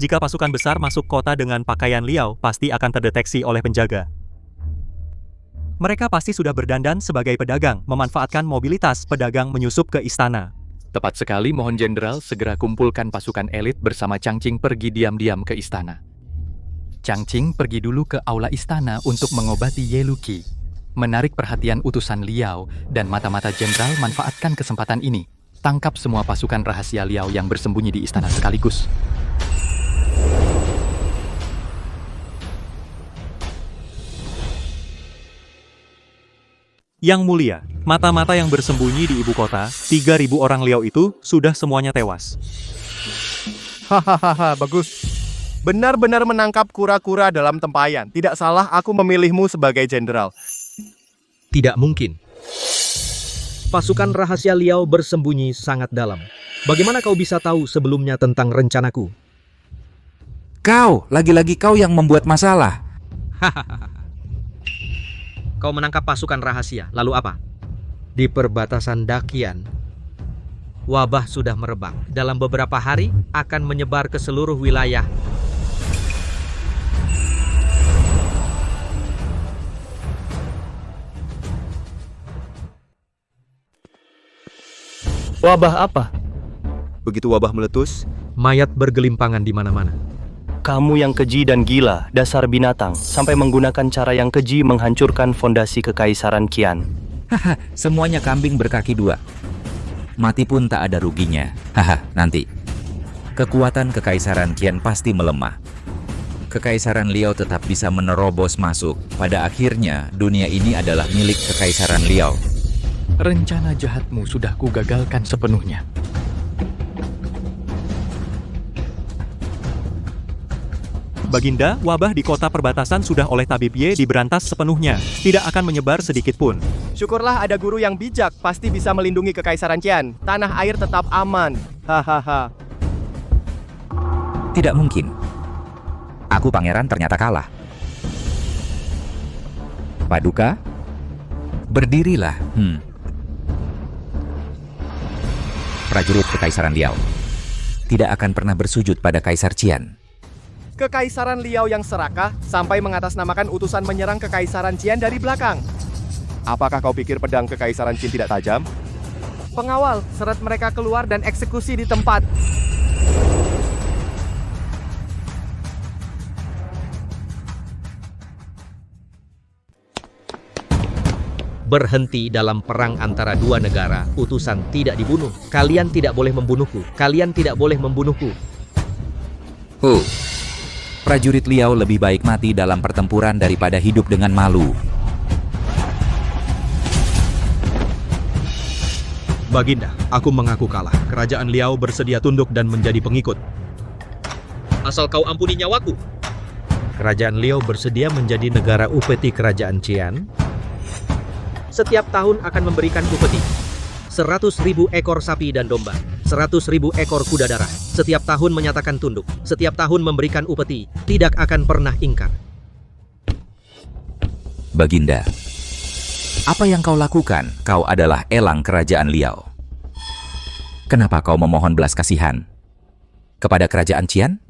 Jika pasukan besar masuk kota dengan pakaian Liao, pasti akan terdeteksi oleh penjaga. Mereka pasti sudah berdandan sebagai pedagang, memanfaatkan mobilitas pedagang menyusup ke istana. Tepat sekali, mohon Jenderal segera kumpulkan pasukan elit bersama Changqing pergi diam-diam ke istana. Changqing pergi dulu ke aula istana untuk mengobati Ye Luqi. Menarik perhatian utusan Liao dan mata-mata Jenderal manfaatkan kesempatan ini. Tangkap semua pasukan rahasia Liao yang bersembunyi di istana sekaligus. Yang mulia, mata-mata yang bersembunyi di ibu kota, 3.000 orang Liao itu sudah semuanya tewas. Hahaha, bagus. Benar-benar menangkap kura-kura dalam tempayan. Tidak salah aku memilihmu sebagai jenderal. Tidak mungkin. Pasukan rahasia Liao bersembunyi sangat dalam. Bagaimana kau bisa tahu sebelumnya tentang rencanaku? Kau, lagi-lagi kau yang membuat masalah. Kau menangkap pasukan rahasia, lalu apa? Di perbatasan Dakian, wabah sudah merebak. Dalam beberapa hari akan menyebar ke seluruh wilayah. Wabah apa? Begitu wabah meletus, mayat bergelimpangan di mana-mana. Kamu yang keji dan gila, dasar binatang, sampai menggunakan cara yang keji menghancurkan fondasi Kekaisaran Qian. Semuanya kambing berkaki dua. Mati pun tak ada ruginya. Nanti. Kekuatan Kekaisaran Qian pasti melemah. Kekaisaran Liao tetap bisa menerobos masuk. Pada akhirnya, dunia ini adalah milik Kekaisaran Liao. Rencana jahatmu sudah kugagalkan sepenuhnya. Baginda, wabah di kota perbatasan sudah oleh tabib Ye diberantas sepenuhnya. Tidak akan menyebar sedikit pun. Syukurlah ada guru yang bijak, pasti bisa melindungi Kekaisaran Qian. Tanah air tetap aman. Hahaha. Tidak mungkin. Aku pangeran ternyata kalah. Paduka, berdirilah. Prajurit Kekaisaran Liao tidak akan pernah bersujud pada Kaisar Qian. Kekaisaran Liao yang serakah sampai mengatasnamakan utusan menyerang Kekaisaran Qian dari belakang. Apakah kau pikir pedang Kekaisaran Qin tidak tajam? Pengawal, seret mereka keluar dan eksekusi di tempat. Berhenti dalam perang antara dua negara, utusan tidak dibunuh. Kalian tidak boleh membunuhku. Kalian tidak boleh membunuhku. Prajurit Liao lebih baik mati dalam pertempuran daripada hidup dengan malu. Baginda, aku mengaku kalah. Kerajaan Liao bersedia tunduk dan menjadi pengikut. Asal kau ampuni nyawaku. Kerajaan Liao bersedia menjadi negara upeti Kerajaan Qian. Setiap tahun akan memberikan upeti 100.000 ekor sapi dan domba, 100.000 ekor kuda darah. Setiap tahun menyatakan tunduk, setiap tahun memberikan upeti, tidak akan pernah ingkar. Baginda, apa yang kau lakukan? Kau adalah elang kerajaan Liao. Kenapa kau memohon belas kasihan kepada kerajaan Qian?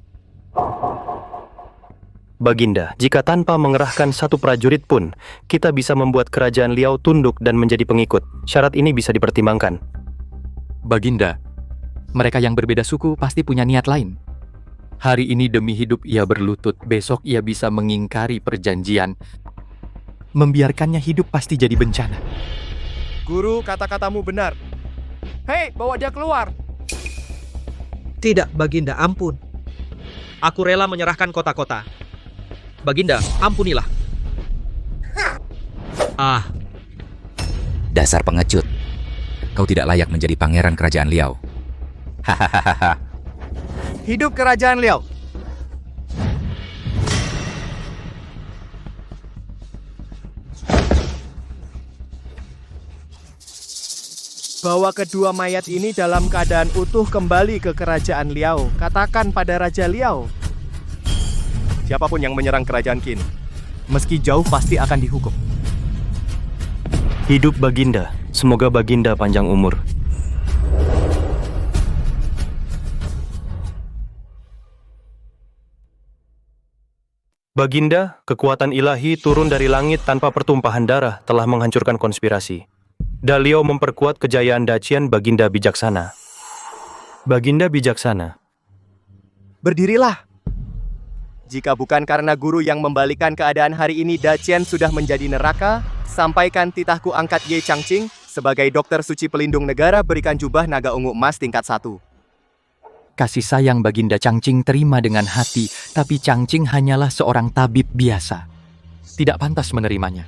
Baginda, jika tanpa mengerahkan satu prajurit pun, kita bisa membuat kerajaan Liao tunduk dan menjadi pengikut. Syarat ini bisa dipertimbangkan. Baginda, mereka yang berbeda suku pasti punya niat lain. Hari ini demi hidup ia berlutut, besok ia bisa mengingkari perjanjian. Membiarkannya hidup pasti jadi bencana. Guru, kata-katamu benar. Hei, bawa dia keluar. Tidak, Baginda, ampun. Aku rela menyerahkan kota-kota. Baginda, ampunilah. Dasar pengecut. Kau tidak layak menjadi pangeran kerajaan Liao. Hahaha. Hidup kerajaan Liao. Bawa kedua mayat ini dalam keadaan utuh kembali ke kerajaan Liao. Katakan pada Raja Liao. Siapapun yang menyerang kerajaan Qin, meski jauh pasti akan dihukum. Hidup Baginda. Semoga Baginda panjang umur. Baginda, kekuatan ilahi turun dari langit tanpa pertumpahan darah telah menghancurkan konspirasi. Dalio memperkuat kejayaan Dacian. Baginda bijaksana. Baginda bijaksana. Berdirilah. Jika bukan karena guru yang membalikan keadaan hari ini Dacian sudah menjadi neraka, sampaikan titahku angkat Ye Changqing. Sebagai dokter suci pelindung negara, berikan jubah naga ungu emas tingkat 1. Kasih sayang Baginda Changqing terima dengan hati, tapi Changqing hanyalah seorang tabib biasa. Tidak pantas menerimanya.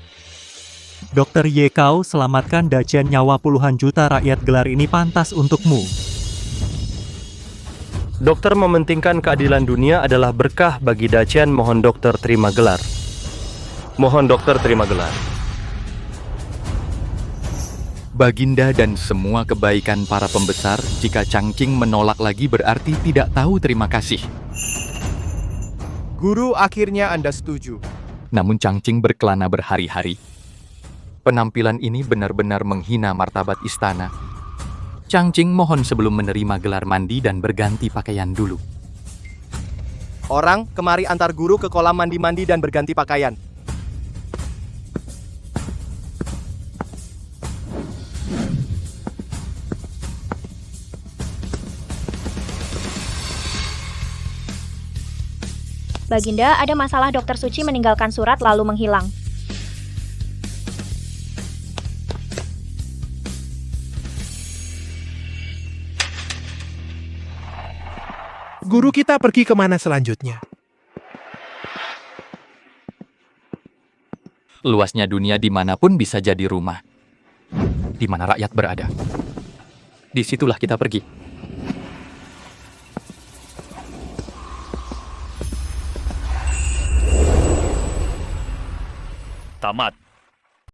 Dokter Ye Kau, selamatkan Dacian, nyawa puluhan juta rakyat gelar ini pantas untukmu. Dokter mementingkan keadilan dunia adalah berkah bagi Dacian. Mohon dokter terima gelar. Mohon dokter terima gelar. Baginda dan semua kebaikan para pembesar, jika Changqing menolak lagi berarti tidak tahu terima kasih. Guru, akhirnya Anda setuju. Namun Changqing berkelana berhari-hari. Penampilan ini benar-benar menghina martabat istana. Changqing mohon sebelum menerima gelar mandi dan berganti pakaian dulu. Orang, kemari antar guru ke kolam mandi-mandi dan berganti pakaian. Baginda, ada masalah dokter suci meninggalkan surat lalu menghilang. Guru kita pergi kemana selanjutnya? Luasnya dunia dimanapun bisa jadi rumah. Di mana rakyat berada. Disitulah kita pergi. Tamat.